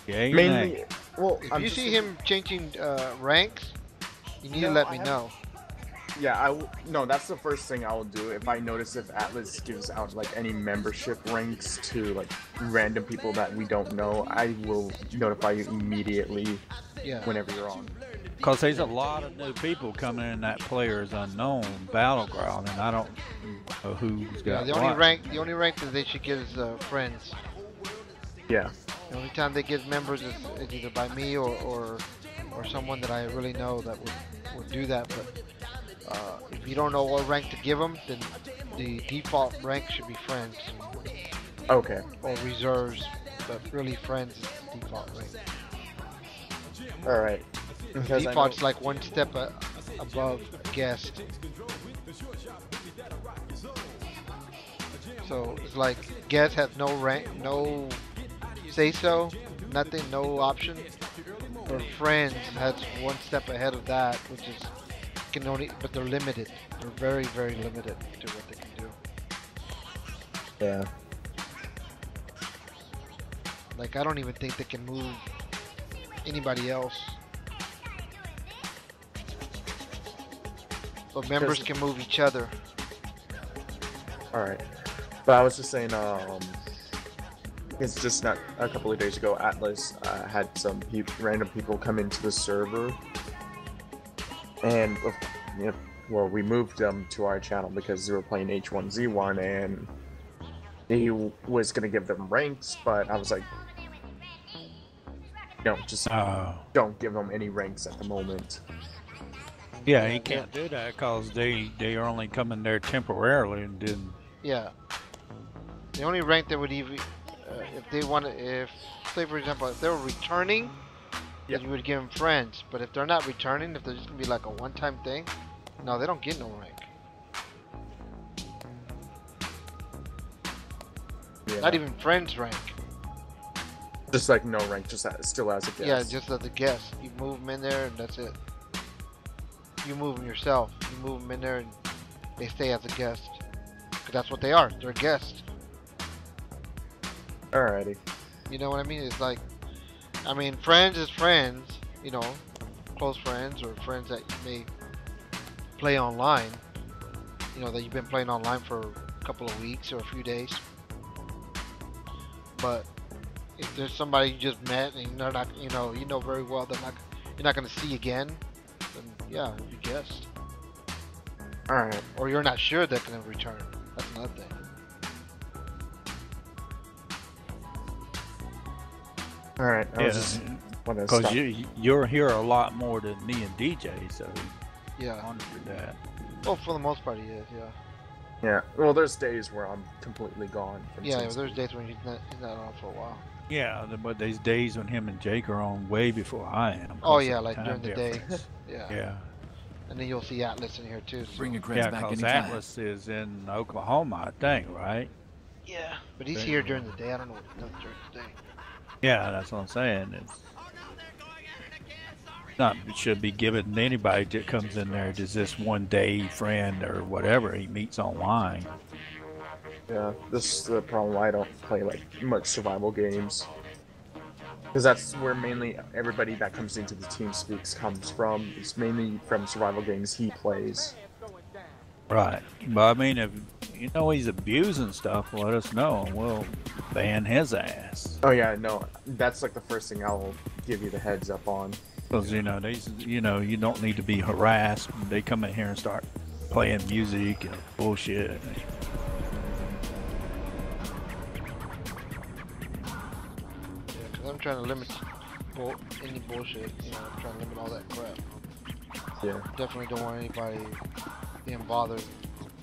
S10: mainly. Well,
S6: if you see him changing ranks, you need to let me know.
S10: Yeah, no, that's the first thing I will do. If I notice if Atlas gives out like any membership ranks to like random people that we don't know, I will notify you immediately.
S6: Yeah.
S10: Whenever you're on.
S4: Because there's a lot of new people coming in that Players Unknown battleground, and I don't know who's got
S6: the only rank that they should get is friends.
S10: Yeah.
S6: The only time they get members is either by me or someone that I really know that would do that. But if you don't know what rank to give them, then the default rank should be friends.
S10: Okay.
S6: Or reserves, but really friends is the default rank.
S10: All right.
S6: Because default's like one step above guest. So it's like guest has no rank, no say so, nothing, no option. Or friends has one step ahead of that, which is can only, but they're limited. They're very, very limited to what they can do.
S10: Yeah.
S6: Like I don't even think they can move anybody else. But members can move each other.
S10: Alright. But I was just saying, it's just not a couple of days ago, Atlas had some random people come into the server. And, well, we moved them to our channel because they were playing H1Z1 and he was going to give them ranks, but I was like, no, just don't give them any ranks at the moment.
S4: Yeah, he can't do that because they are only coming there temporarily and didn't.
S6: Yeah. The only rank that would even, if they want to, if, say for example, if they were returning, then you would give them friends. But if they're not returning, if they're just going to be like a one-time thing, no, they don't get no rank.
S10: Yeah.
S6: Not even friends rank.
S10: Just like no rank, just still as a guest.
S6: Yeah, just as a guest. You move them in there and that's it. You move them yourself. You move them in there and they stay as a guest. Because that's what they are. They're guests.
S10: Alrighty.
S6: You know what I mean? It's like, I mean, friends is friends, you know, close friends or friends that you may play online. You know, that you've been playing online for a couple of weeks or a few days. But if there's somebody you just met and they're not, you know very well that you're not going to see again, then yeah, it'd be guest.
S10: Alright.
S6: Or you're not sure they're going to return. That's another thing.
S10: Alright,
S4: Because you're here a lot more than me and DJ, so
S6: yeah,
S4: I wondered that.
S6: Well, for the most part, he is, yeah.
S10: Yeah, well, there's days where I'm completely gone.
S6: Yeah, there's days when he's not on for a while.
S4: Yeah, but there's days when him and Jake are on way before I am.
S6: Oh yeah, like during the day. Yeah.
S4: Yeah.
S6: And then you'll see Atlas in here too. So.
S3: Bring your friends back
S4: because
S3: anytime.
S4: Atlas is in Oklahoma, I think, right?
S6: Yeah, but he's here during the day. I don't know what he does during the day.
S4: Yeah, that's what I'm saying. It's not should be given to anybody that comes in there just this one day friend or whatever he meets online.
S10: Yeah, this is the problem. I don't play like much survival games because that's where mainly everybody that comes into the TeamSpeaks comes from. It's mainly from survival games he plays.
S4: Right, but I mean, you know he's abusing stuff, let us know and we'll ban his ass.
S10: Oh yeah, no, that's like the first thing I'll give you the heads up on.
S4: Because you know, you don't need to be harassed. They come in here and start playing music and bullshit.
S6: Because I'm trying to limit any bullshit. You know, I'm trying to limit all that crap.
S10: Yeah.
S6: Definitely don't want anybody being bothered.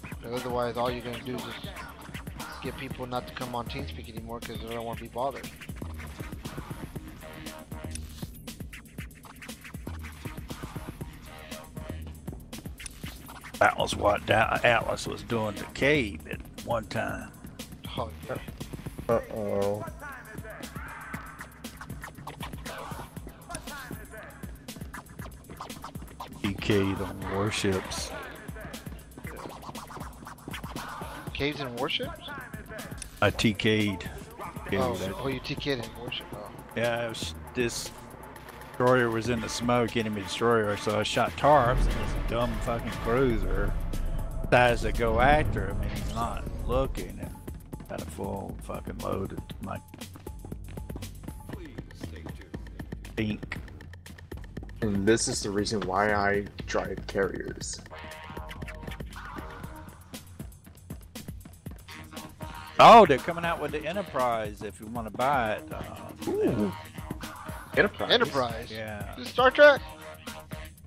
S6: Because otherwise, all you're gonna do is just get people not to come on TeamSpeak anymore because they don't want to be bothered.
S4: That was what Atlas was doing to Cave at one time.
S6: Oh, yeah.
S10: Uh-oh.
S4: TK'd on warships.
S6: Caves and warships?
S4: I TK'd.
S6: Oh, you TK'd in warship. Oh.
S4: Yeah, it was, this destroyer was in the smoke, enemy destroyer, so I shot tarps and this dumb fucking cruiser decides to go after him and he's not looking and had a full fucking load of my pink.
S10: And this is the reason why I drive carriers.
S4: Oh, they're coming out with the Enterprise if you want to buy it.
S10: Ooh.
S6: Enterprise?
S4: Yeah.
S6: This is Star Trek?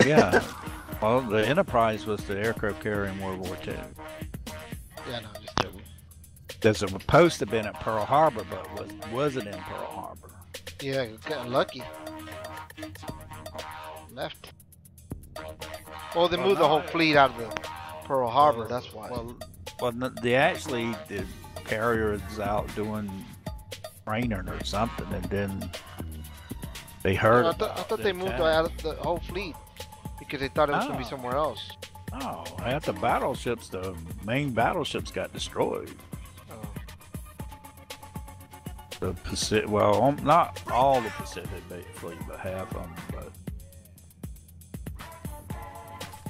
S4: Yeah. Well, the Enterprise was the aircraft carrier in World War II.
S6: Yeah, no, just kidding.
S4: There's supposed to have been at Pearl Harbor, but wasn't in Pearl Harbor.
S6: Yeah, you got lucky. Left. Well, they moved the whole fleet out of the Pearl Harbor, that's why.
S4: Well, the carrier is out doing training or something, and then they heard.
S6: I thought they moved out of the whole fleet because they thought it was going to be somewhere else.
S4: Oh, at the battleships, the main battleships got destroyed.
S6: Oh.
S4: The Pacific, well, not all the Pacific fleet, but half of them. But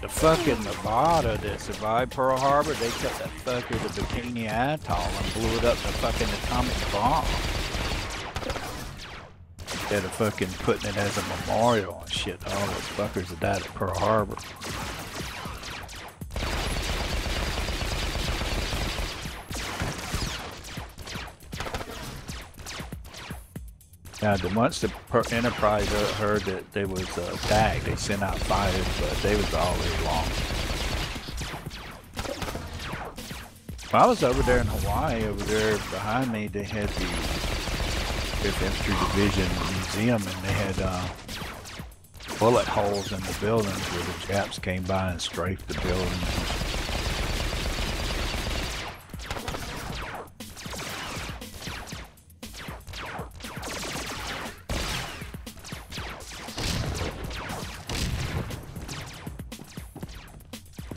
S4: the fucking Nevada that survived Pearl Harbor, they took that fucker to Bikini Atoll and blew it up to fucking atomic bomb. Instead of fucking putting it as a memorial and shit, all those fuckers that died at Pearl Harbor. Now, once the Enterprise heard that they was attacked, they sent out fighters, but they was already long. When I was over there in Hawaii, over there behind me, they had the 5th Infantry Division Museum, and they had bullet holes in the buildings where the Japs came by and strafed the buildings.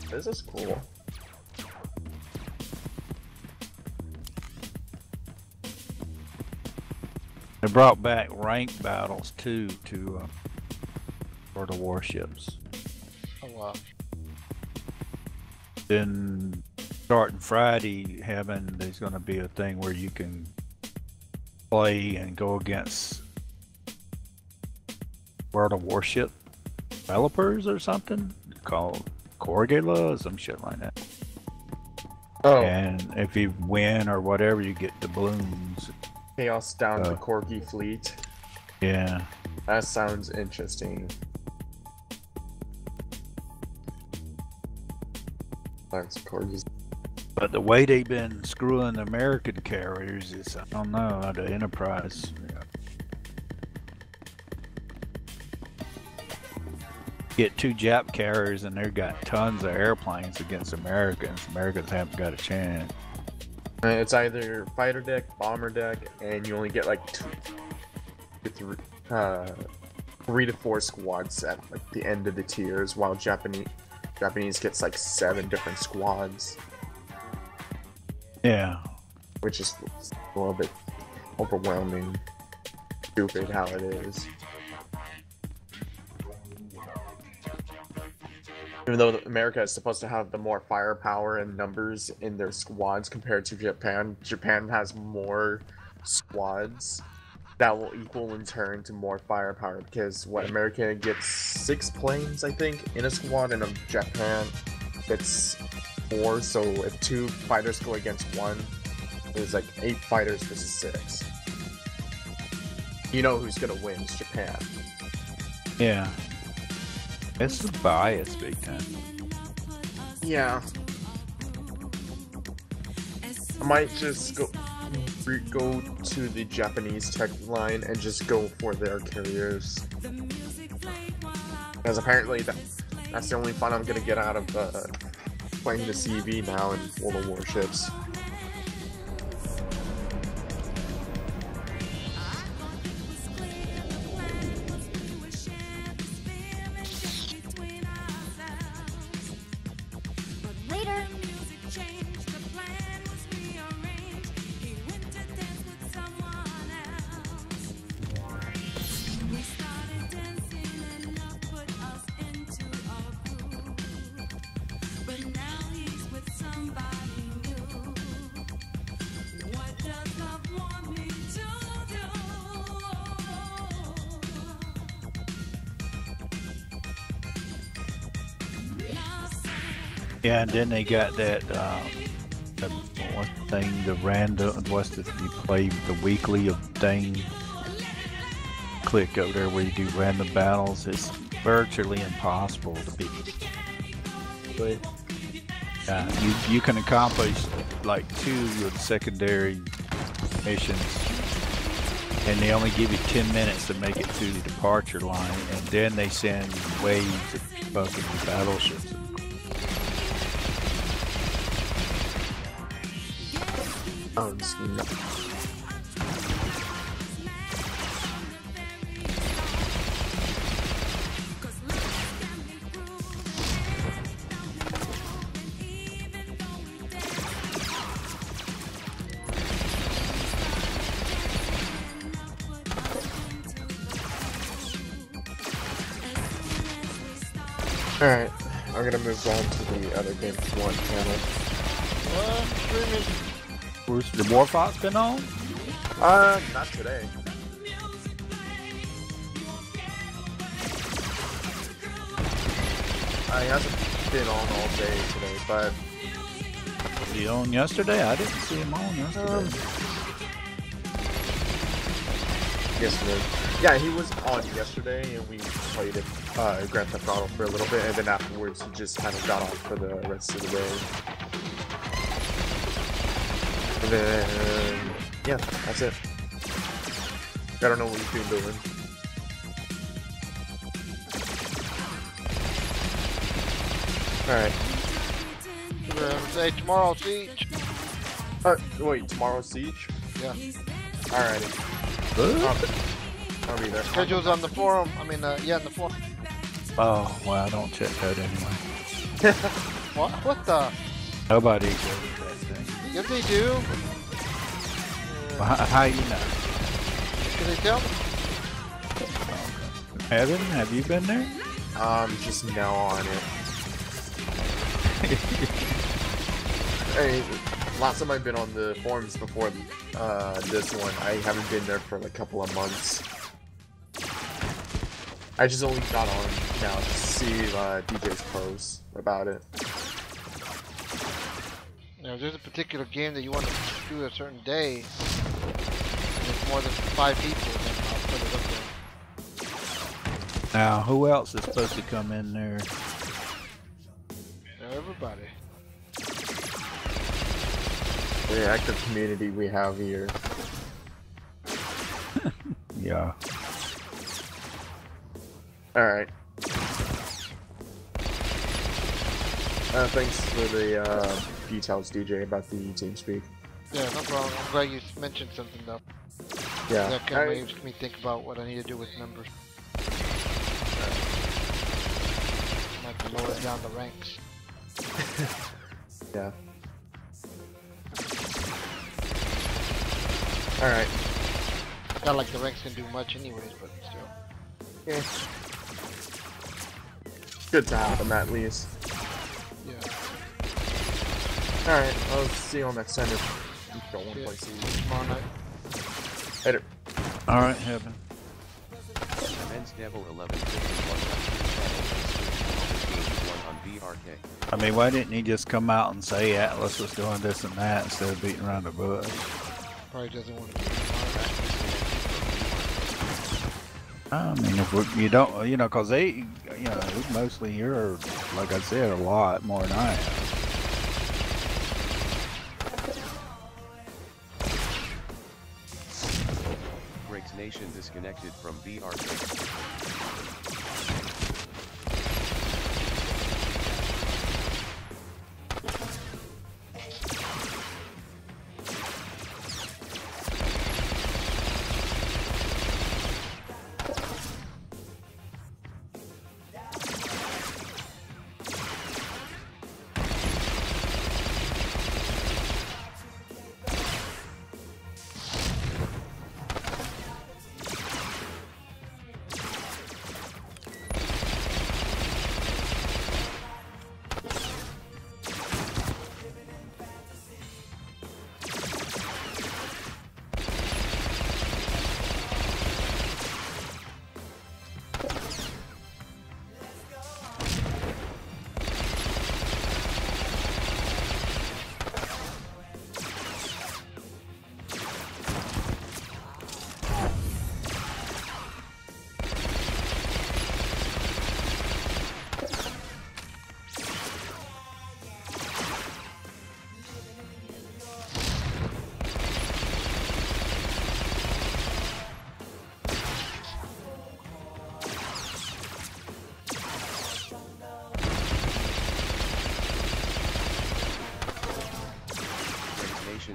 S10: This is cool.
S4: They brought back rank battles too for the warships.
S6: Oh wow.
S4: Then starting Friday, there's going to be a thing where you can play and go against World of Warship developers or something called Corgula or some shit like that.
S10: Oh.
S4: And if you win or whatever, you get doubloons.
S10: Chaos down the Corgi fleet.
S4: Yeah.
S10: That sounds interesting. That's Corgis.
S4: But the way they've been screwing the American carriers is, I don't know, the Enterprise. Get 2 Jap carriers and they've got tons of airplanes against Americans. Americans haven't got a chance.
S10: It's either fighter deck, bomber deck, and you only get like 3 to 4 squads at like the end of the tiers, while Japanese gets like 7 different squads.
S4: Yeah.
S10: Which is a little bit overwhelming. Stupid how it is. Even though America is supposed to have the more firepower and numbers in their squads compared to Japan, Japan has more squads that will equal in turn to more firepower, because what America gets 6 planes, I think, in a squad, and Japan gets 4, so if 2 fighters go against 1, it's like 8 fighters versus 6. You know who's gonna win is Japan.
S4: Yeah. It's the bias big time.
S10: Yeah. I might just go to the Japanese tech line and just go for their carriers. Because apparently that's the only fun I'm gonna get out of playing the CV now in World of Warships.
S4: Yeah, and then they got that what thing, the random, what's the, you play the weekly of thing, click over there where you do random battles. It's virtually impossible to beat. But you can accomplish like 2 of the secondary missions, and they only give you 10 minutes to make it to the departure line, and then they send waves of fucking battleships.
S10: Oh, just no. Alright, I'm gonna move on to the other Game 1 channel.
S4: Where's the Warfox been on?
S10: Not today. He hasn't been on all day today, but...
S4: Was he on yesterday? I didn't see him on yesterday.
S10: Yes, he did. Yeah, he was on yesterday, and we played it, Grand Theft Auto for a little bit, and then afterwards he just kind of got off for the rest of the day. And then, yeah, that's it. I don't know what he's been doing.
S6: Alright. Say tomorrow Siege.
S10: Wait, tomorrow Siege?
S6: Yeah.
S10: Alrighty. I'll be there.
S6: Schedule's on the forum. I mean, yeah, on the forum.
S4: Oh, well, I don't check that anyway.
S6: What? What the?
S4: Nobody does that thing.
S6: Yes, they do.
S4: Well, how you know?
S6: Can they tell me?
S4: Okay. Evan, have you been there?
S10: Just now on it. Hey, last time I've been on the forums before this one, I haven't been there for like a couple of months. I just only got on now to see DJ's posts about it.
S6: Now, if there's a particular game that you want to do a certain day, and it's more than 5 people, then I'll put it up there.
S4: Now, who else is supposed to come in there?
S6: Everybody.
S10: The active community we have here.
S4: Yeah.
S10: Alright. Thanks for the details, DJ, about the TeamSpeak.
S6: Yeah, no problem. I'm glad you mentioned something though.
S10: Yeah.
S6: That kind of makes me think about what I need to do with numbers. Might be lower down the ranks.
S10: Yeah. Alright.
S6: Not like the ranks can do much anyways, but still.
S10: Yeah. Good to have them at least. Alright, I'll see you on that center. Got one place easy.
S6: Tomorrow night.
S10: Later.
S4: Alright, Heaven.
S5: Men's Devil 1151 on VRK.
S4: I mean, why didn't he just come out and say Atlas was doing this and that instead of beating around the bush?
S6: Probably doesn't want to be
S4: I mean, if you don't, you know, because they, you know, mostly you're, like I said, a lot more than I am.
S5: Breaks Nation disconnected from VRK.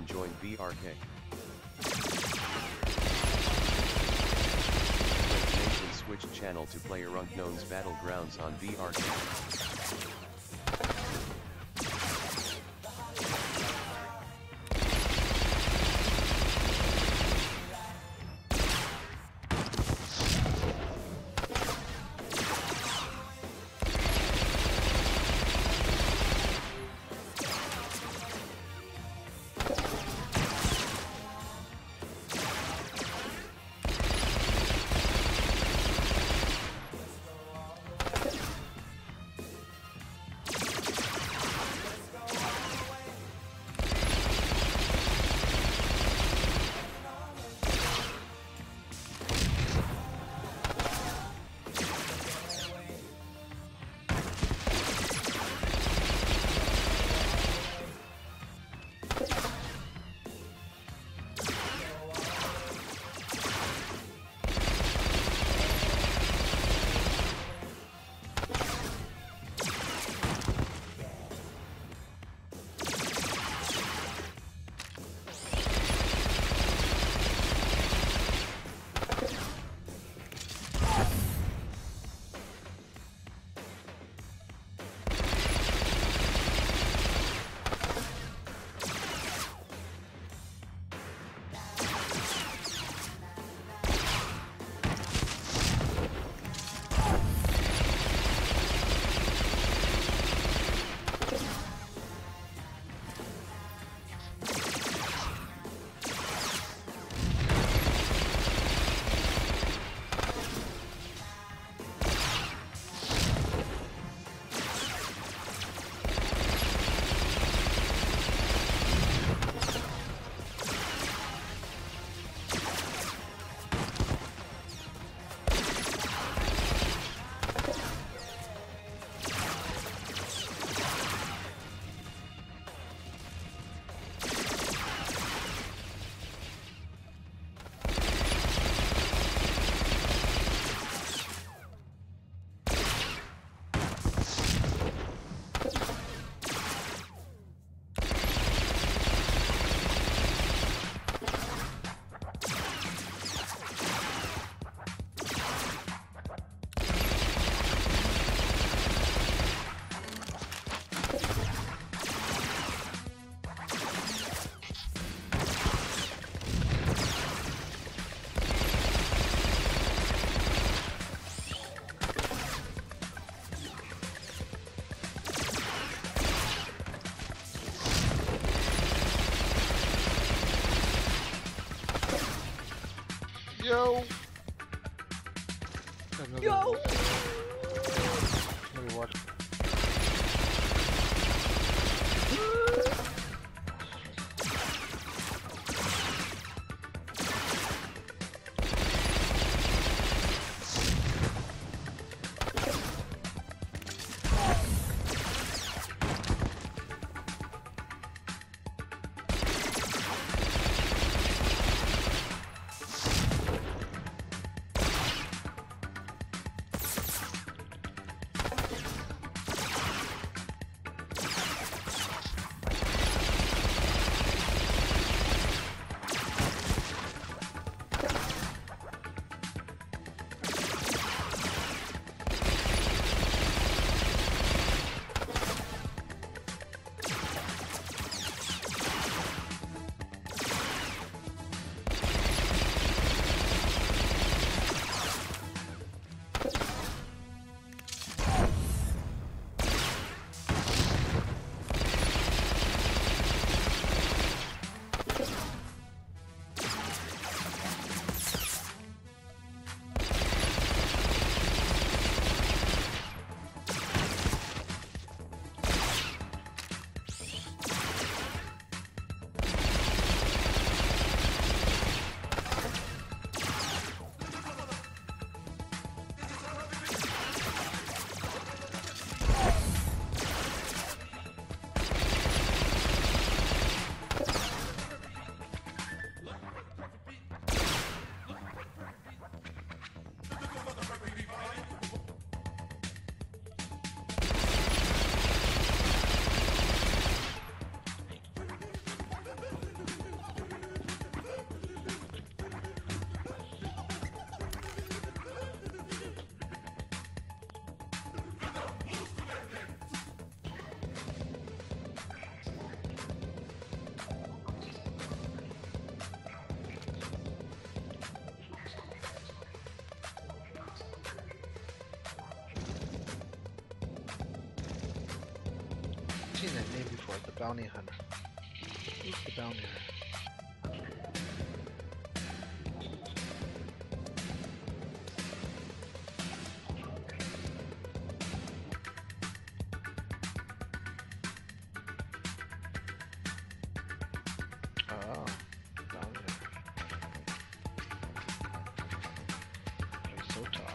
S5: Join VRK. Nation switch channel to PlayerUnknown's Battlegrounds on VRK.
S6: Yo! Yo! Let me watch. I've seen that name before, the bounty hunter. Who's the bounty hunter? Oh, bounty hunter. So tired.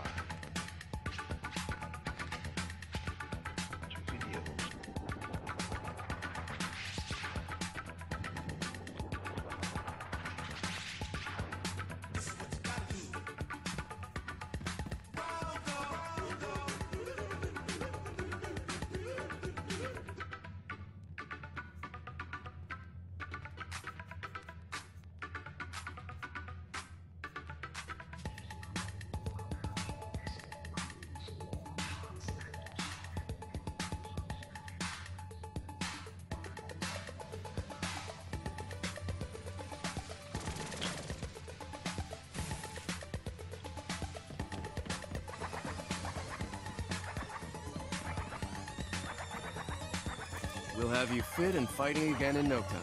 S11: We'll have you fit and fighting again in no time.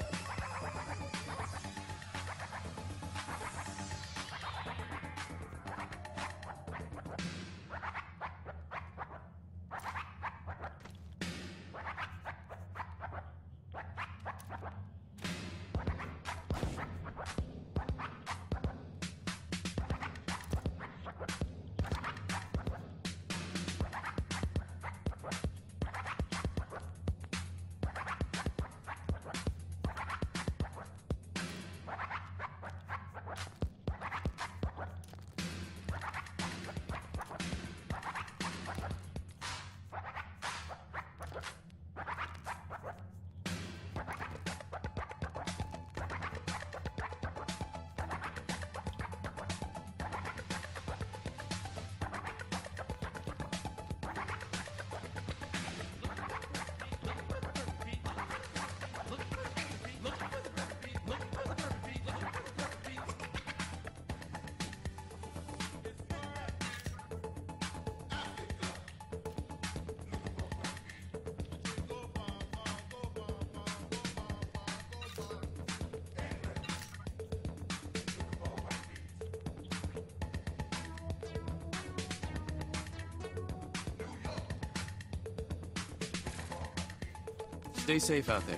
S11: Stay safe out there.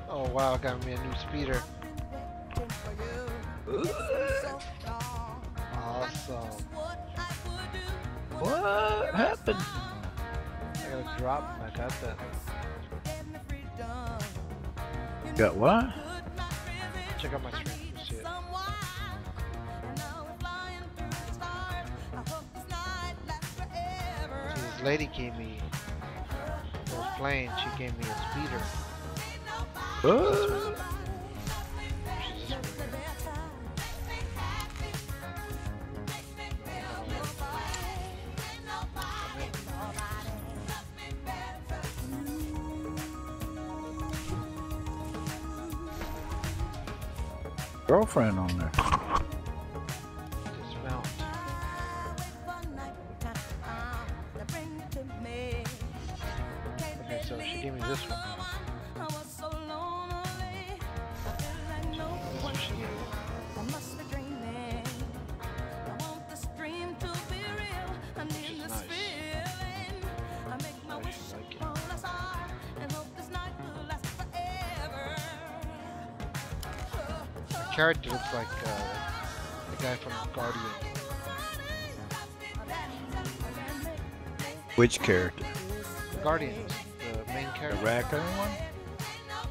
S6: Oh wow, got me a new speeder. Awesome.
S4: What happened?
S6: I got a drop and I got that.
S4: Got what?
S6: Check out my stream. You'll see it. See, this lady gave me, I was playing, she gave me a speeder.
S4: What? Girlfriend on there.
S6: Dismount. Okay, so she gave me this one. This one she gave me. Which is nice. I should like it. The character looks like the guy from Guardian.
S4: Which character?
S6: Guardians, the main
S4: The
S6: character.
S4: raccoon one?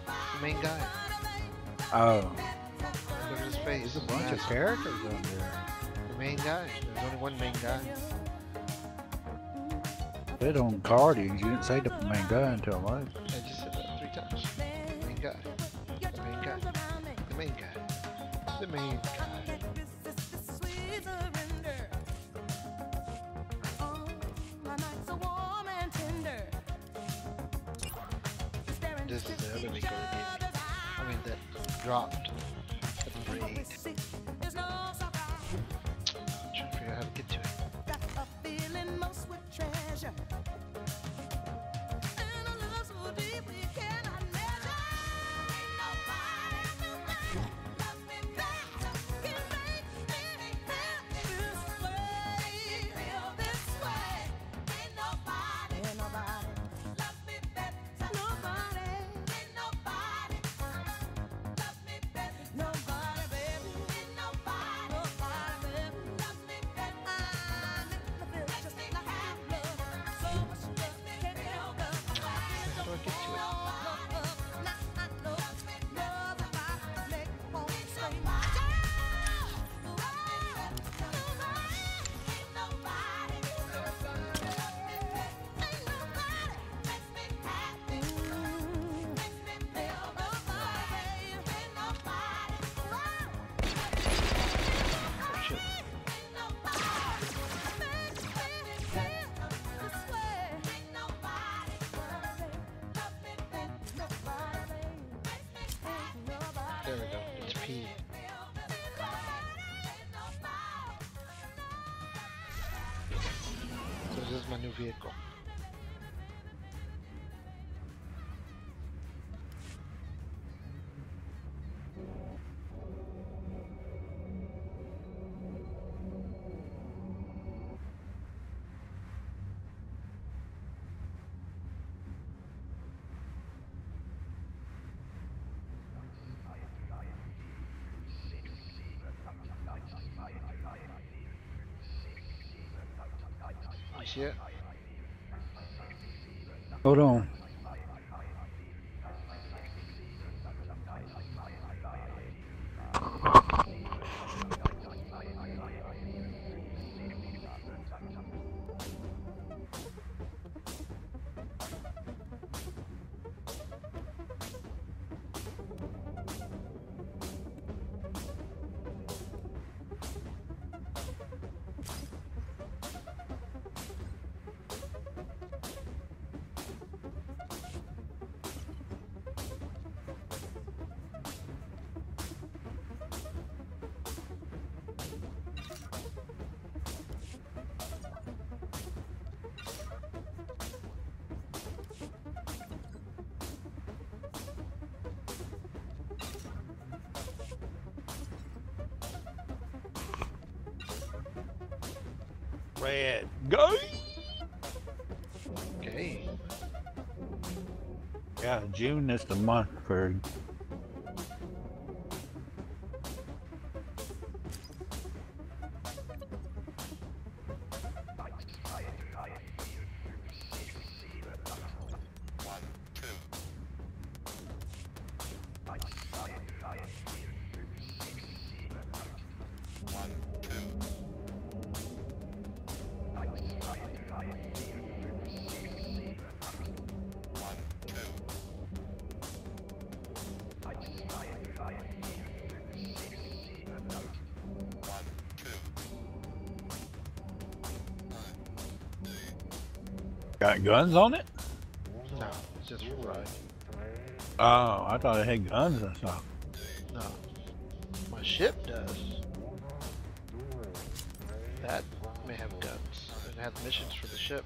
S6: The main guy.
S4: Oh.
S6: Look at his face.
S4: There's a bunch of
S6: Mask.
S4: characters on there.
S6: The main guy. There's only one main guy.
S4: Said on Guardians, you didn't say the main guy until later.
S6: I just said that 3 times. The main guy. The main guy. The main guy. The main guy. This is the other Rico that gave me. I mean, that dropped at the raid. Trying to figure out how to get to it. my new vehicle. You see it?
S4: Hold on. Red go.
S6: Okay.
S4: Yeah, June is the month for. Got guns on it?
S6: No, it's just for ride.
S4: Oh, I thought it had guns and stuff.
S6: No. My ship does. That may have guns. It has missions for the ship.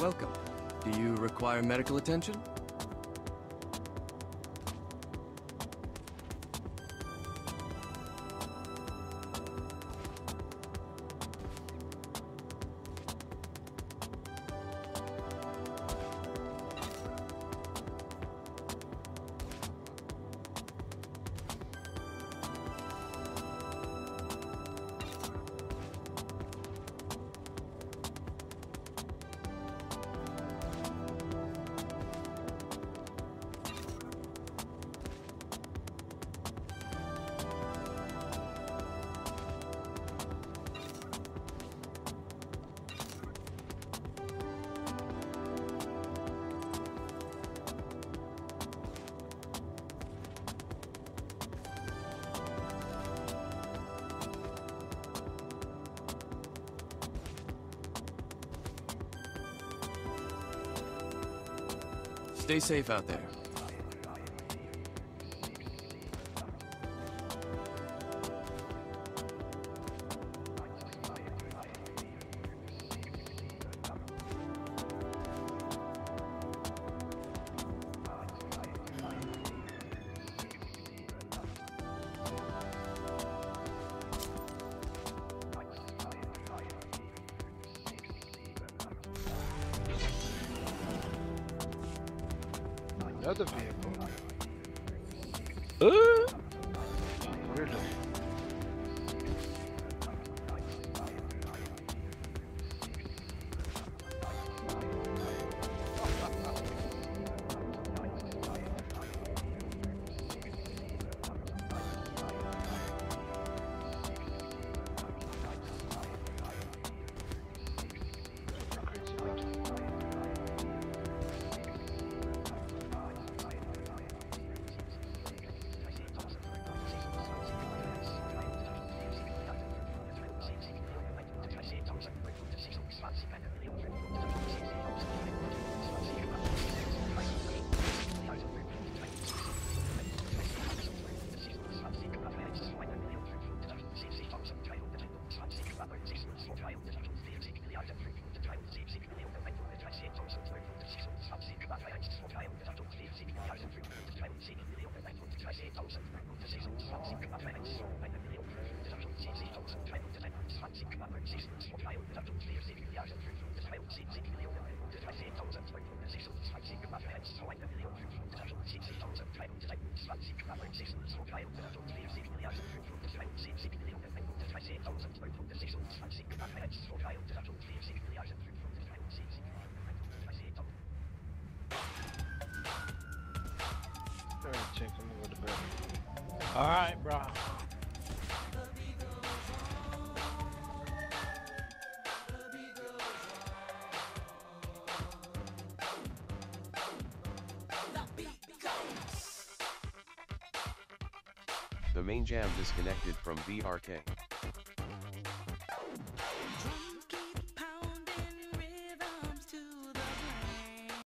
S11: Welcome. Do you require medical attention? Stay safe out there.
S6: Another vehicle. Really?
S4: Alright, bro.
S5: The main jam disconnected from VRK.